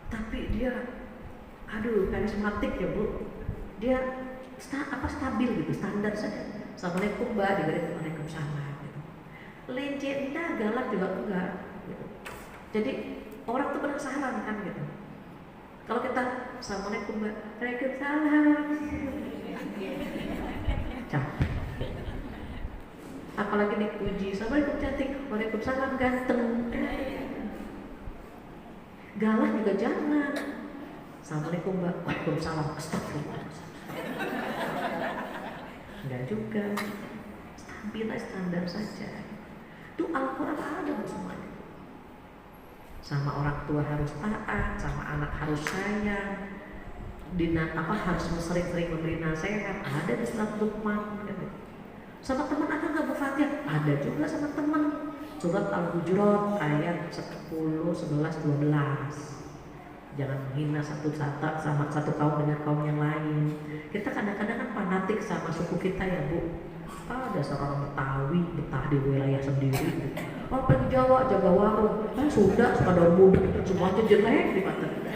Tapi dia karismatik ya Bu. Dia stabil gitu, standar saja. Assalamualaikum mbak, diberi waalaikumsalam gitu. Lenje enggak, galak juga enggak gitu. Jadi orang tuh penasaran kan gitu. Kalau kita Assalamualaikum mbak, waalaikumsalam, capek. Apalagi dipuji, Assalamualaikum cantik, waalaikumsalam ganteng. Galak juga jangan. Assalamualaikum mbak, waalaikumsalam, astagfirullah. Enggak juga. Stabil, standar saja. Itu Al-Quran ada semuanya. Sama orang tua harus taat, sama anak harus sayang, harus sering-sering memberi nasihat. Ada di surat Luqman. Sama teman ada nggak berfatihah? Ada juga sama teman. Surat Al-Hujurat ayat 10, 11, 12. Jangan menghina satu kaum dengan kaum yang lain. Kita kadang-kadang kan fanatik sama suku kita ya bu. Ada seorang Betawi betah di wilayah sendiri. Apa di Jawa jaga warung? Sudah suka daun muda itu semuanya jelek di mata kita.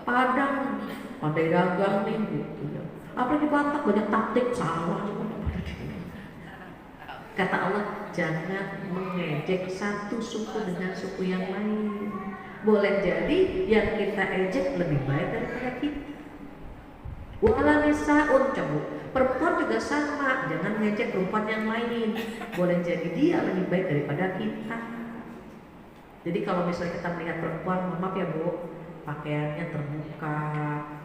Padang pandai dagang nih gitu ya. Apa di Batak banyak taktik salah. Kata Allah jangan mengejek satu suku dengan suku yang lain. Boleh jadi yang kita ejek lebih baik daripada kita. Wala nisaun, perempuan juga sama, jangan ngejek perempuan yang lain. Boleh jadi dia lebih baik daripada kita. Jadi kalau misalnya kita melihat perempuan, maaf ya bu, pakaiannya terbuka,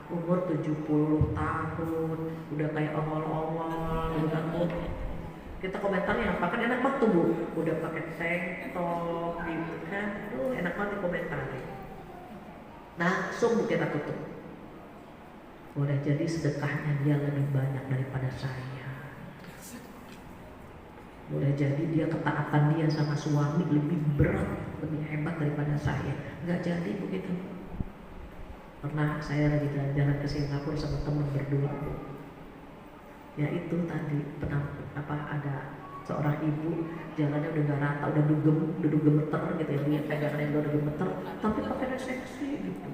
umur 70 tahun, udah kayak ongol-ongol, udah bu. Kita komentarnya apa kan enak banget tuh bu, udah pakai tank top gitu kan, enak banget dikomentari. Langsung bu kita tutup. Boleh jadi sedekahnya dia lebih banyak daripada saya. Boleh jadi dia ketaatan dia sama suami lebih berat, lebih hebat daripada saya. Nggak jadi begitu. Pernah saya lagi jalan-jalan ke Singapura sama teman berdua bu. Ya itu tadi ada seorang ibu jalannya udah gak rata, udah gemeter gitu ya, dia pegangannya udah gemeter, tapi pakainya seksi gitu.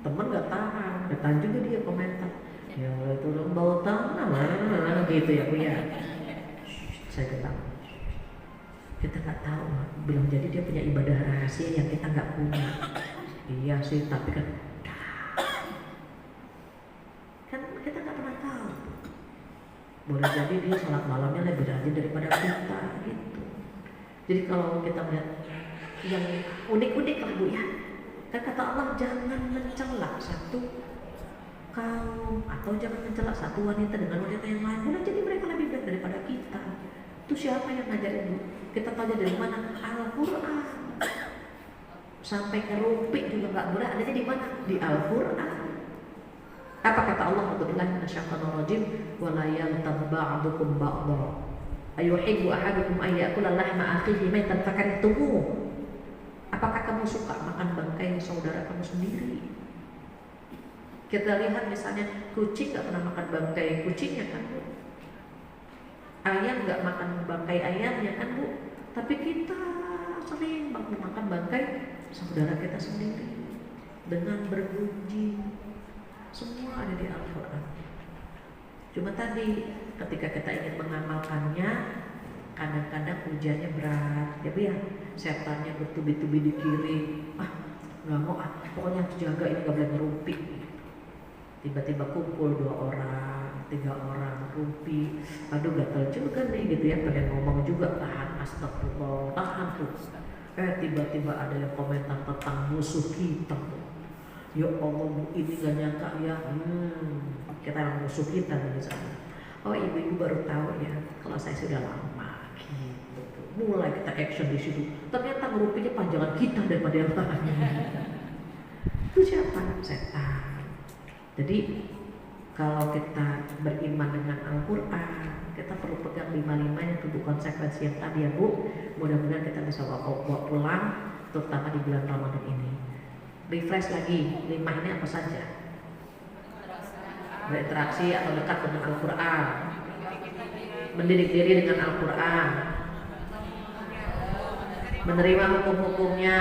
Temen gak tahan juga dia komentar, ya itu bau tanah mana gitu ya bu ya. Saya bilang kita nggak tahu, bilang jadi dia punya ibadah rahasia yang kita nggak punya. Iya sih, tapi kan kita nggak pernah tahu. Boleh jadi dia sholat malamnya lebih rajin daripada kita gitu. Jadi kalau kita melihat yang unik-unik lah bu ya, kan kata Allah jangan mencela satu kaum atau jangan mencela satu wanita dengan wanita yang lain. Boleh jadi mereka lebih baik daripada kita. Itu siapa yang ngajarin bu? Kita tahu dari mana? Al-Quran. Sampai ngerumpi juga nggak boleh. Adanya di mana? Di Al-Quran. Apa kata Allah? A'udzubillahi minasyaitonir rajim. Wa la yantab ba'dukum ba'dha. Ayuhibbu ahadukum ay ya'kula lahma akhihi maitan fakarihtumuh. Apakah kamu suka makan bangkai saudara kamu sendiri? Kita lihat misalnya kucing nggak pernah makan bangkai kucingnya kan bu. Ayam nggak makan bangkai ayamnya kan bu. Tapi kita sering makan bangkai saudara kita sendiri dengan bergunjing. Semua ada di Al-Quran. Cuma tadi ketika kita ingin mengamalkannya, kadang-kadang ujiannya berat. Ya bu ya, setannya bertubi-tubi di kiri. Nggak mau pokoknya harus jaga ini nggak boleh ngerumpi. Tiba-tiba kumpul 2 orang, 3 orang rumpi. Aduh gatel juga nih gitu ya, pengen ngomong juga, tahan astagfirullah, tahan tuh. Tiba-tiba ada yang komentar tentang musuh kita. Ya Allah bu, ini gak nyangka ya, kita yang musuh kita misalnya. Oh ibu-ibu baru tahu ya, kalau saya sudah lama gitu. Mulai kita action di situ. Ternyata ngerupinya panjangan kita daripada yang lain. Itu siapa? Setan. Jadi kalau kita beriman dengan Al-Quran, kita perlu pegang 5 yang tubuh konsekuensi yang tadi ya bu. Mudah-mudahan kita bisa bawa pulang, terutama di bulan Ramadan ini. Refresh lagi, 5 ini apa saja? Berinteraksi atau dekat dengan Al-Quran, mendidik diri dengan Al-Quran, menerima hukum-hukumnya,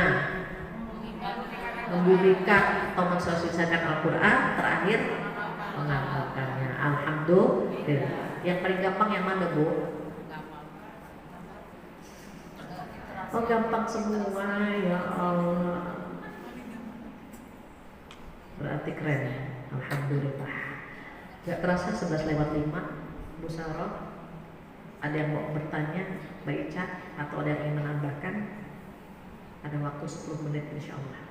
membumikan atau mensosialisasikan Al-Quran, terakhir mengamalkannya. Alhamdulillah. Yang paling gampang yang mana, Bu? Oh, gampang semua, ya Allah. Berarti keren. Alhamdulillah. Gak terasa 11:05, Bu Sarah. Ada yang mau bertanya, Mbak Ica, atau ada yang ingin menambahkan? Ada waktu 10 menit insya Allah.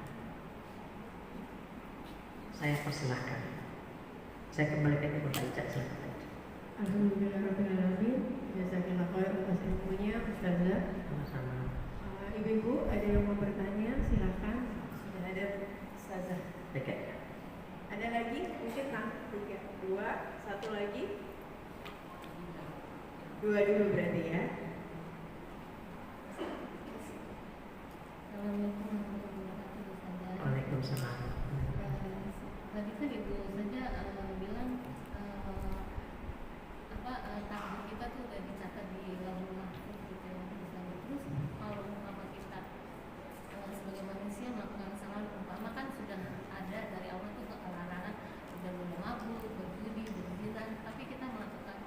Saya persilahkan. Saya kembalikan ke Mbak Ica. Alhamdulillahirrahmanirrahim. Jazakallah khair atas ilmunya, Ustazah. Sama-sama. Ibu-ibu ada yang mau bertanya, silakan. Sudah ada Ustazah. Oke. Ada lagi? Mungkin 3, 2, 1 lagi. 2 dulu berarti ya. Assalamualaikum warahmatullahi wabarakatuh. Waalaikumsalam. Tadi kan Ibu saja bilang takdir kita tuh udah dicatat di lauhul mahfuz gitu ya. Terus kalau umpama kita sebagai manusia melakukan kesalahan, umpama kan sudah ada dari Allah tuh larangan udah mabuk, berjudi, berzina, tapi kita melakukan,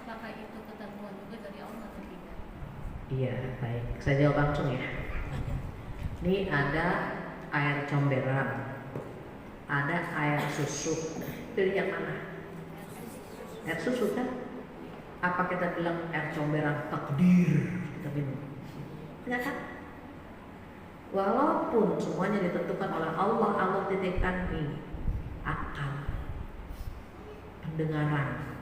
apakah itu ketentuan juga dari Allah atau tidak? Iya, baik. Saya jawab langsung ya. Ini ada air comberan, ada air susu. Pilih yang mana? Air susu kan? Apa kita bilang air comberan takdir kita minum? Enggak kan? Walaupun semuanya ditentukan oleh Allah, Allah titipkan nih akal, pendengaran,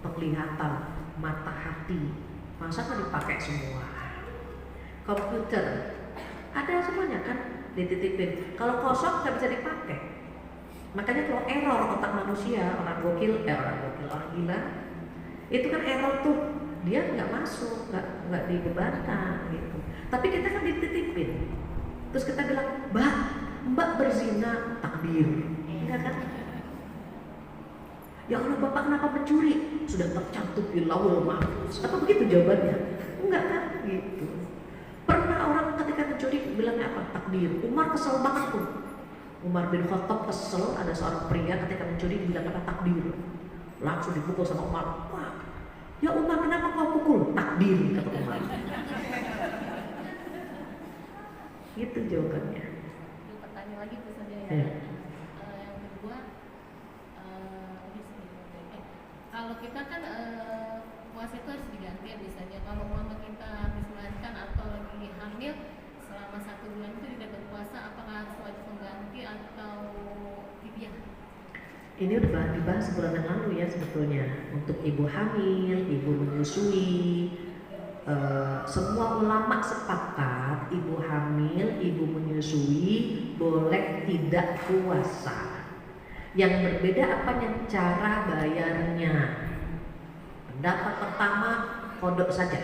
penglihatan, mata hati. Masa nggak dipakai semua? Komputer ada semuanya kan dititipin. Kalau kosong nggak bisa dipakai. Makanya kalau error otak manusia, orang gila, itu kan error tuh, dia nggak masuk, nggak dibebankan gitu. Tapi kita kan dititipin. Terus kita bilang, Mbak berzina, takdir, enggak kan? Ya Allah, Bapak kenapa mencuri? Sudah tercantum di lauhul mahfuz. Apa begitu jawabannya? Enggak kan? Gitu. Pernah orang ketika mencuri bilangnya apa? Takdir. Umar kesel banget tuh. Umar bin Khattab kesel, ada seorang pria ketika mencuri bilang apa? Takdir. Langsung dipukul sama Umar. Wah, ya Umar kenapa kau pukul? Takdir, kata Umar. Gitu jawabannya. Pertanyaan lagi tuh saja ya. Yang kedua, kalau kita kan puasa itu harus diganti ya biasanya. Kalau mama kita habis melahirkan atau lagi hamil selama 1 bulan itu tidak berpuasa, apakah harus wajib mengganti atau fidyah? Ini udah dibahas sebulan yang lalu ya sebetulnya. Untuk ibu hamil, ibu menyusui, semua ulama sepakat ibu hamil, ibu menyusui boleh tidak puasa. Yang berbeda apanya? Cara bayarnya. Pendapat pertama, kodok saja.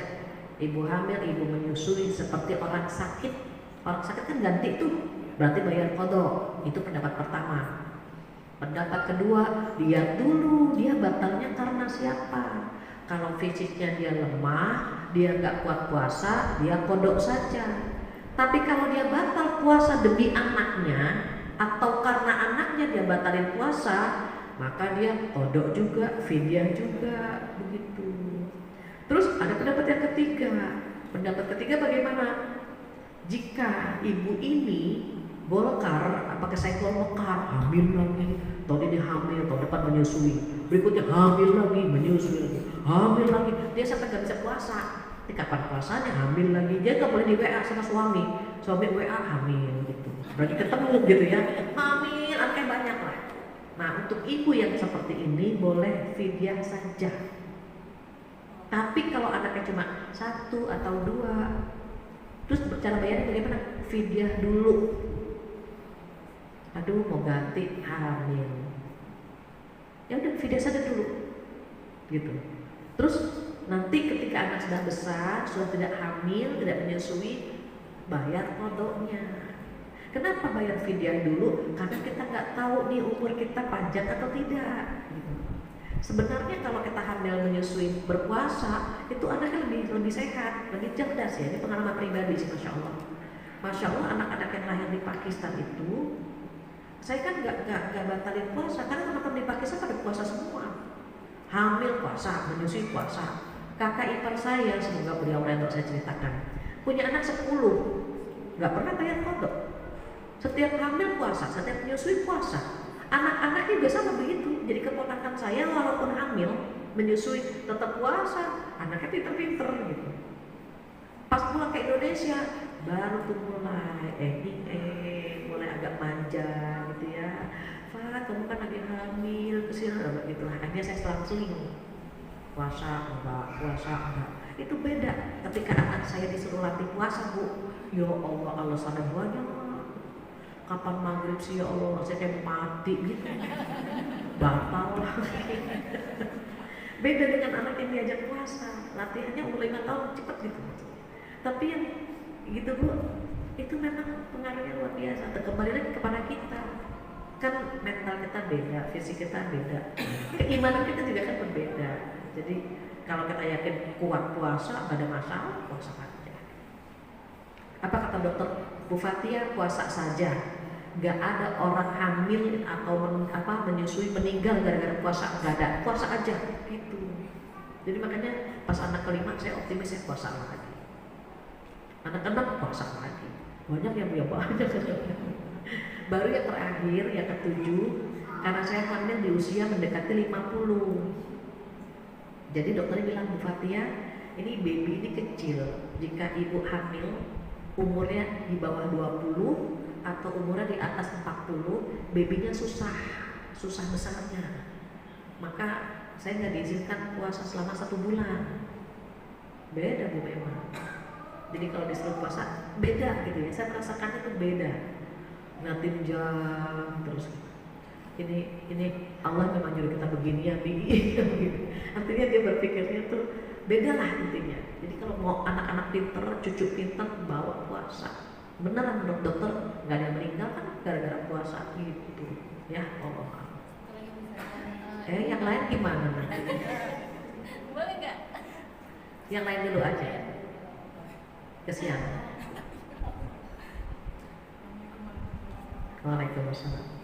Ibu hamil, ibu menyusui seperti orang sakit. Orang sakit kan ganti tuh, berarti bayar kodok. Itu pendapat pertama. Pendapat kedua, lihat dulu dia batalnya karena siapa. Kalau fisiknya dia lemah, dia nggak kuat puasa, dia kodok saja. Tapi kalau dia batal puasa demi anaknya, atau karena anaknya dia batalin puasa, maka dia kodok juga, fidyah juga, begitu. Terus ada pendapat yang ketiga. Pendapat ketiga bagaimana? Jika ibu ini bolkar, apakah saya mekar, hamil lagi, tahun ini hamil, tahun depan menyusui, berikutnya hamil lagi, menyusui lagi, hamil lagi, dia sampai nggak bisa puasa. Ini kapan puasanya? Hamil lagi, dia nggak boleh di WA sama suami WA hamil gitu, berarti ketemu gitu ya, hamil, anaknya banyak lah. Nah untuk ibu yang seperti ini boleh fidyah saja. Tapi kalau anaknya cuma 1 atau 2, terus cara bayarnya bagaimana? Fidyah dulu. Aduh mau ganti hamil, ya udah fidyah saja dulu gitu. Terus nanti ketika anak sudah besar, sudah tidak hamil, tidak menyusui, bayar kodoknya. Kenapa bayar fidyah dulu? Karena kita nggak tahu nih umur kita panjang atau tidak gitu. Sebenarnya kalau kita hamil, menyusui, berpuasa, itu anaknya lebih sehat, lebih cerdas ya. Ini pengalaman pribadi sih, Masya Allah. Masya Allah, anak-anak yang lahir di Pakistan itu, saya kan nggak batalin puasa karena teman-teman di Pakistan pada puasa semua. hamil puasa, menyusui puasa. Kakak ipar saya, semoga beliau redho saya ceritakan, punya anak 10, nggak pernah bayar kodok. Setiap hamil puasa, setiap menyusui puasa. Anak-anaknya biasa begitu. Jadi keponakan saya walaupun hamil, menyusui tetap puasa. Anaknya pinter-pinter gitu. Pas pulang ke Indonesia, baru tuh mulai mulai agak manja gitu ya. Fat, kamu kan lagi hamil, kesini gitu. Akhirnya saya selang-seling. Puasa enggak. Itu beda. Ketika anak saya disuruh latih puasa, Bu, ya Allah, Allah sadar banyak. Kapan maghrib sih ya Allah, saya kayak mati gitu. Batal lah. Beda dengan anak yang diajak puasa, latihannya umur 5 tahun cepet gitu. Tapi yang gitu Bu, itu memang pengaruhnya luar biasa. Kembali lagi kepada kita. Kan mental kita beda, fisik kita beda, keimanan kita juga kan berbeda. Jadi kalau kita yakin kuat puasa, gak ada masalah, puasa saja. Apa kata dokter Bu Fatia? Puasa saja. Gak ada orang hamil atau menyusui meninggal gara-gara puasa, gak ada. Puasa aja gitu. Jadi makanya pas anak kelima saya optimis, saya puasa lagi. Anak keenam puasa lagi. Banyak yang banyak. Baru yang terakhir, yang ke-7, karena saya hamil di usia mendekati 50. Jadi dokternya bilang, Bu Fatia, ini baby ini kecil. Jika ibu hamil umurnya di bawah 20 atau umurnya di atas 40, babynya susah besarnya. Maka saya nggak diizinkan puasa selama 1 bulan. Beda Bu memang. Jadi kalau disuruh puasa beda gitu ya. Saya merasakan itu beda. Ngatin jam terus. Ini Allah memang nyuruh kita begini ya, Bi. Artinya dia berpikirnya tuh beda lah intinya. Jadi kalau mau anak-anak pinter, cucu pinter, bawa puasa. Beneran menurut dokter nggak ada yang meninggal kan gara-gara puasa gitu. Ya Allah. Yang lain gimana nanti? Boleh nggak? Yang lain dulu aja. Kesian. Waalaikumsalam.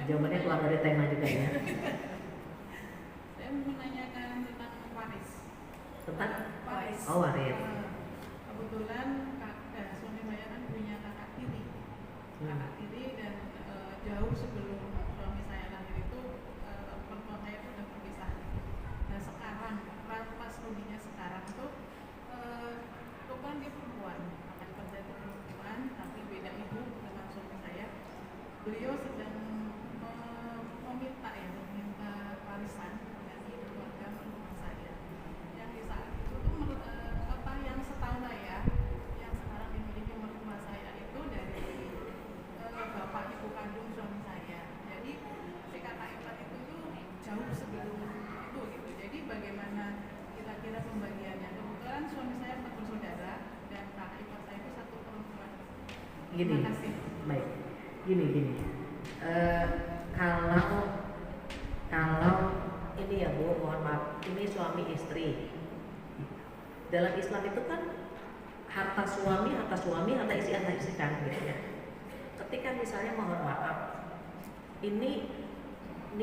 Jawabannya keluar dari tema juga ya. Saya mau menanyakan tentang waris. Tentang? Waris. Oh, waris. Kebetulan suami saya kan punya kakak tiri. Kakak tiri dan jauh sebelum suami saya lahir itu perempuan saya itu udah berpisah. Nah sekarang pas suaminya sekarang tuh kan dia perempuan, akan kerja itu perempuan, tapi beda ibu dengan suami saya. Beliau sedang meminta warisan dari keluarga mertua saya. Yang di saat itu tuh yang setahu saya, yang sekarang dimiliki mertua saya itu dari bapak ibu kandung suami saya. Jadi si kakak ipar itu tuh jauh sebelum itu gitu. Jadi bagaimana kira-kira pembagiannya? Kebetulan suami saya 4 bersaudara dan kakak ipar saya itu 1 perempuan. Gini, Terima kasih. baik. Gini. Kalau ini ya Bu, mohon maaf, ini suami istri. Dalam Islam itu kan harta suami, harta istri kan gitu ya. Ketika misalnya mohon maaf, ini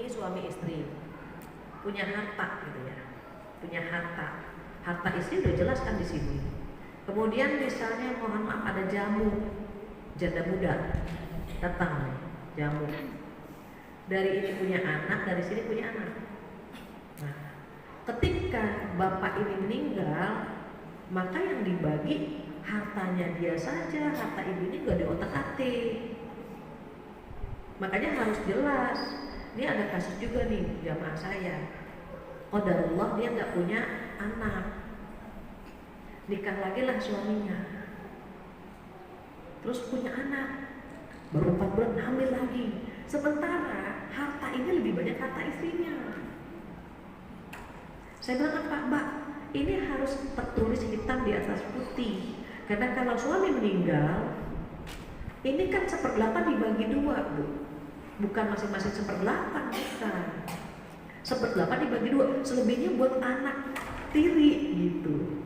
suami istri punya harta gitu ya, punya harta istri udah jelas kan di sini. Kemudian misalnya mohon maaf ada janda muda datang nih, jamu. Dari ini punya anak, dari sini punya anak. Nah, ketika bapak ini meninggal, maka yang dibagi hartanya dia saja, harta ibu ini gak diotak-atik. Makanya harus jelas. Ini ada kasus juga nih jamaah saya. Qadarullah dia nggak punya anak, nikah lagi lah suaminya, terus punya anak, baru 4 bulan hamil lagi. Sementara harta ini lebih banyak harta istrinya. Saya bilang apa, Mbak? Ini harus tertulis hitam di atas putih. Karena kalau suami meninggal, ini kan 1/8 dibagi 2, Bu. Bukan masing-masing 1/8, bukan. 1/8 dibagi 2, selebihnya buat anak tiri gitu.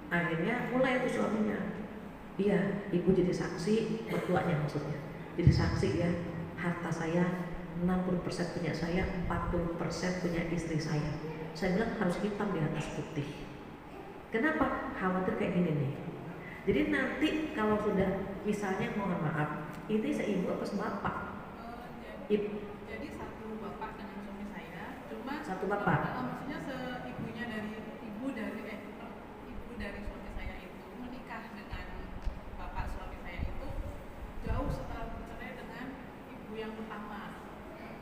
Akhirnya mulai itu suaminya, iya, ibu jadi saksi, mertuanya maksudnya, jadi saksi ya, harta saya 60% punya saya, 40% punya istri saya. Saya bilang harus hitam di atas putih. Kenapa? Khawatir kayak gini nih. Jadi nanti kalau sudah misalnya mohon maaf, ini seibu apa sebapak? Jadi satu bapak dengan suami saya, cuma Satu bapak. Maksudnya seibunya dari ibu dari suami saya itu menikah dengan bapak suami saya itu jauh setelah bercerai dengan ibu yang pertama.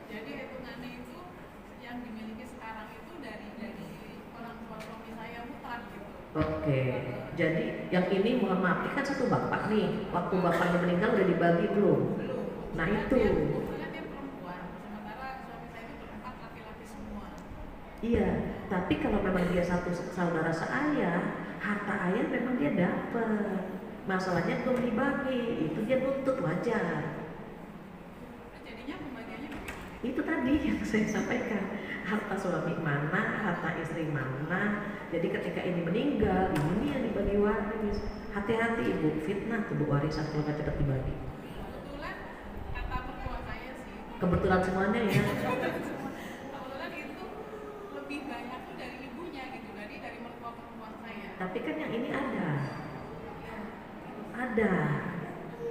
Jadi hitungannya itu yang dimiliki sekarang itu dari orang tua suami saya mutlak gitu. Oke, jadi yang ini mohon maaf, ini kan satu bapak nih. Waktu bapaknya meninggal udah dibagi belum? Belum. Nah Maksudnya itu. dia perempuan, sementara suami saya itu berempat laki-laki semua. Iya, tapi kalau memang dia satu saudara seayah, harta ayah memang dia dapat. Masalahnya belum dibagi, itu dia nuntut wajar. Jadinya pembagiannya bagaimana? Itu tadi yang saya sampaikan, harta suami mana, harta istri mana. Jadi ketika ini meninggal, ini yang dibagi waris. Hati-hati ibu, fitnah tuh bu warisan kalau nggak cepat dibagi. Kebetulan kata mertua saya sih. Kebetulan semuanya ya. Kebetulan itu lebih banyak tuh dari ibunya gitu, dari mertua perempuan saya. Tapi kan yang ini ada,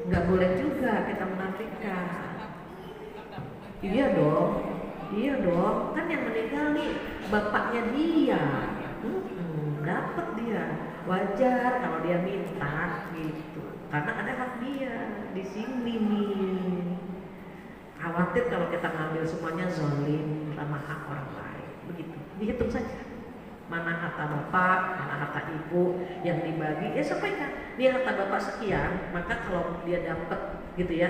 nggak boleh juga kita menafikan. Iya dong, kan yang meninggal nih bapaknya dia, dapat dia, wajar kalau dia minta gitu, karena ada hak dia di sini nih. Khawatir kalau kita ngambil semuanya zalim sama hak orang lain, begitu. Dihitung saja. Mana harta bapak, mana harta ibu yang dibagi, ya sampaikan. Dia harta bapak sekian, maka kalau dia dapat gitu ya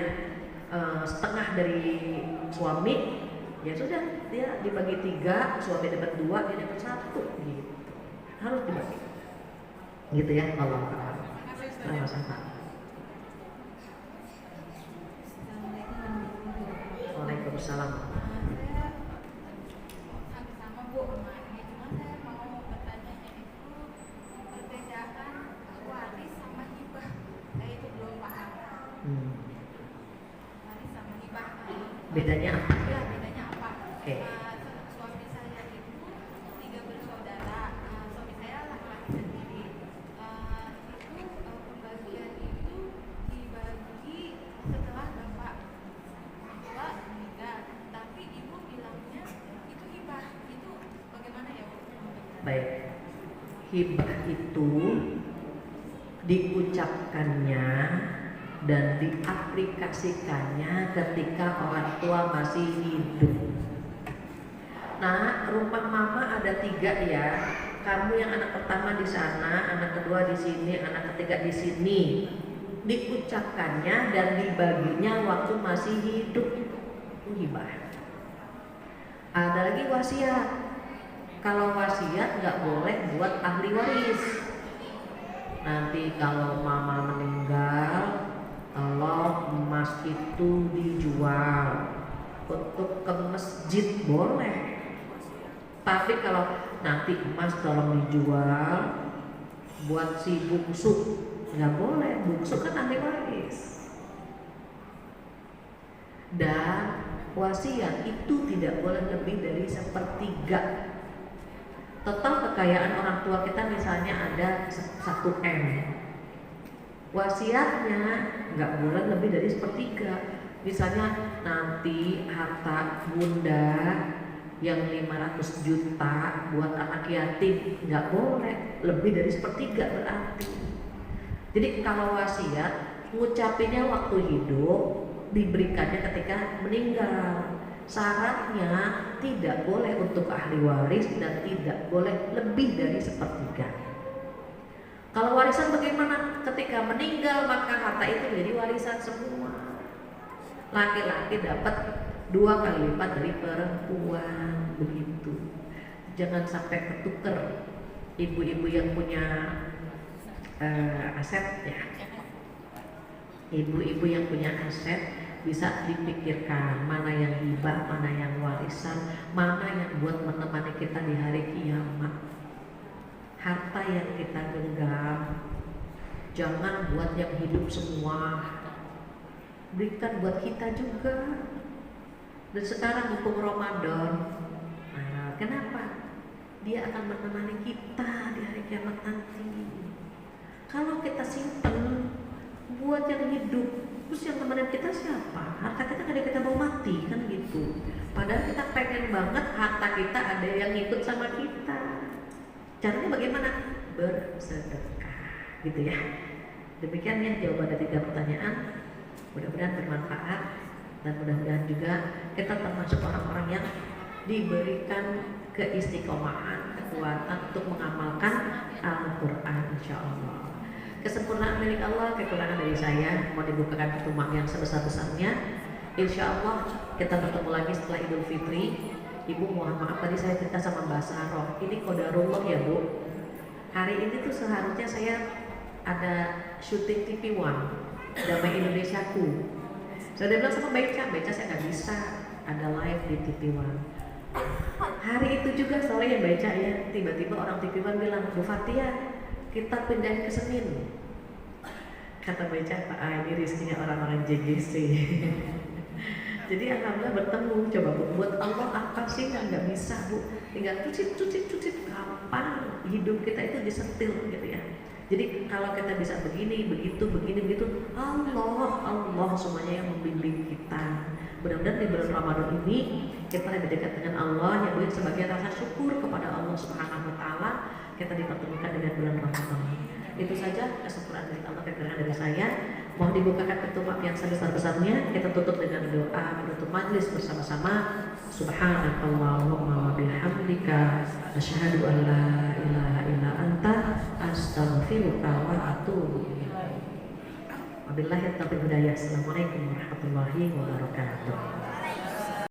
setengah dari suami, ya sudah dia dibagi 3, suami dapat 2, dia dapat 1 gitu. Harus dibagi. Gitu ya, Allah Ta'ala. Sama-sama. Waalaikumsalam. Sama Bu, ini cuma saya mau bertanya itu perbedaan waris sama hibah. Saya itu belum paham. Waris sama hibah. Bedanya apa? Ya, bedanya apa? Oke. Suami saya itu 3 bersaudara. Suami saya laki-laki sendiri. Itu pembagian itu dibagi setelah bapak tua meninggal. Tapi ibu bilangnya itu hibah. Itu bagaimana ya Bu? Baik. Hibah itu diucapkannya dan diaplikasikannya ketika orang tua masih hidup. Nah, rumah mama ada 3 ya. Kamu yang anak pertama di sana, anak kedua di sini, anak ketiga di sini. Diucapkannya dan dibaginya waktu masih hidup. Itu hibah. Ada lagi wasiat. Kalau wasiat nggak boleh buat ahli waris. Nanti kalau mama meninggal, kalau emas itu dijual untuk ke masjid boleh. Tapi kalau nanti emas tolong dijual buat si bungsu, nggak boleh. Bungsu kan ahli waris. Dan wasiat itu tidak boleh lebih dari 1/3. Total kekayaan orang tua kita misalnya ada 1 M. Wasiatnya nggak boleh lebih dari 1/3. Misalnya nanti harta bunda yang 500 juta buat anak yatim, nggak boleh lebih dari 1/3 berarti. Jadi kalau wasiat ngucapinnya waktu hidup, diberikannya ketika meninggal. Syaratnya tidak boleh untuk ahli waris dan tidak boleh lebih dari 1/3. Kalau warisan bagaimana? Ketika meninggal maka harta itu menjadi warisan semua. Laki-laki dapat 2 kali lipat dari perempuan, begitu. Jangan sampai ketuker. Ibu-ibu yang punya aset ya, ibu-ibu yang punya aset bisa dipikirkan mana yang hibah, mana yang warisan, mana yang buat menemani kita di hari kiamat. Harta yang kita genggam jangan buat yang hidup semua, berikan buat kita juga. Dan sekarang mumpung Ramadan, nah, kenapa? Dia akan menemani kita di hari kiamat nanti. Kalau kita simpen buat yang hidup, terus yang temenin kita siapa? Harta kita kadang kita mau mati kan gitu. Padahal kita pengen banget harta kita ada yang ngikut sama kita. Caranya bagaimana? Bersedekah, gitu ya. Demikian ya jawaban dari 3 pertanyaan. Mudah-mudahan bermanfaat dan mudah-mudahan juga kita termasuk orang-orang yang diberikan keistiqomahan, kekuatan untuk mengamalkan Al-Quran, insya Allah. Kesempurnaan milik Allah, kekurangan dari saya. Mau dibukakan pintu maaf yang sebesar-besarnya. Insya Allah kita bertemu lagi setelah Idul Fitri. Ibu mohon maaf tadi saya cerita sama Mbak Saroh. Ini qadarullah ya Bu. Hari ini tuh seharusnya saya ada syuting TV One Damai Indonesiaku. Saya bilang sama Beca saya nggak bisa ada live di TV One. Hari itu juga sore ya Beca ya, tiba-tiba orang TV One bilang, Bu Fatia, kita pindahin ke Senin. Kata Beca, Pak, ini rezekinya orang-orang JGC. Jadi alhamdulillah bertemu. Coba Bu, buat Allah apa sih yang nggak bisa Bu? Tinggal cucip, kapan hidup kita itu disentil gitu ya. Jadi kalau kita bisa begini, begitu, Allah semuanya yang membimbing kita. Mudah-mudahan di bulan Ramadan ini kita lebih dekat dengan Allah, yang sebagai rasa syukur kepada Allah Subhanahu Wa Taala kita dipertemukan dengan bulan Ramadan. Itu saja kesempurnaan dari Allah, kekurangan dari saya. Mohon dibukakan pintu maaf yang sebesar-besarnya. Kita tutup dengan doa menutup majlis bersama-sama. Subhanakallahumma wa bihamdika asyhadu an la ilaha illa anta astaghfiruka wa atubu ilaik. Wabillahi taufiq hidayah. Assalamualaikum warahmatullahi wabarakatuh.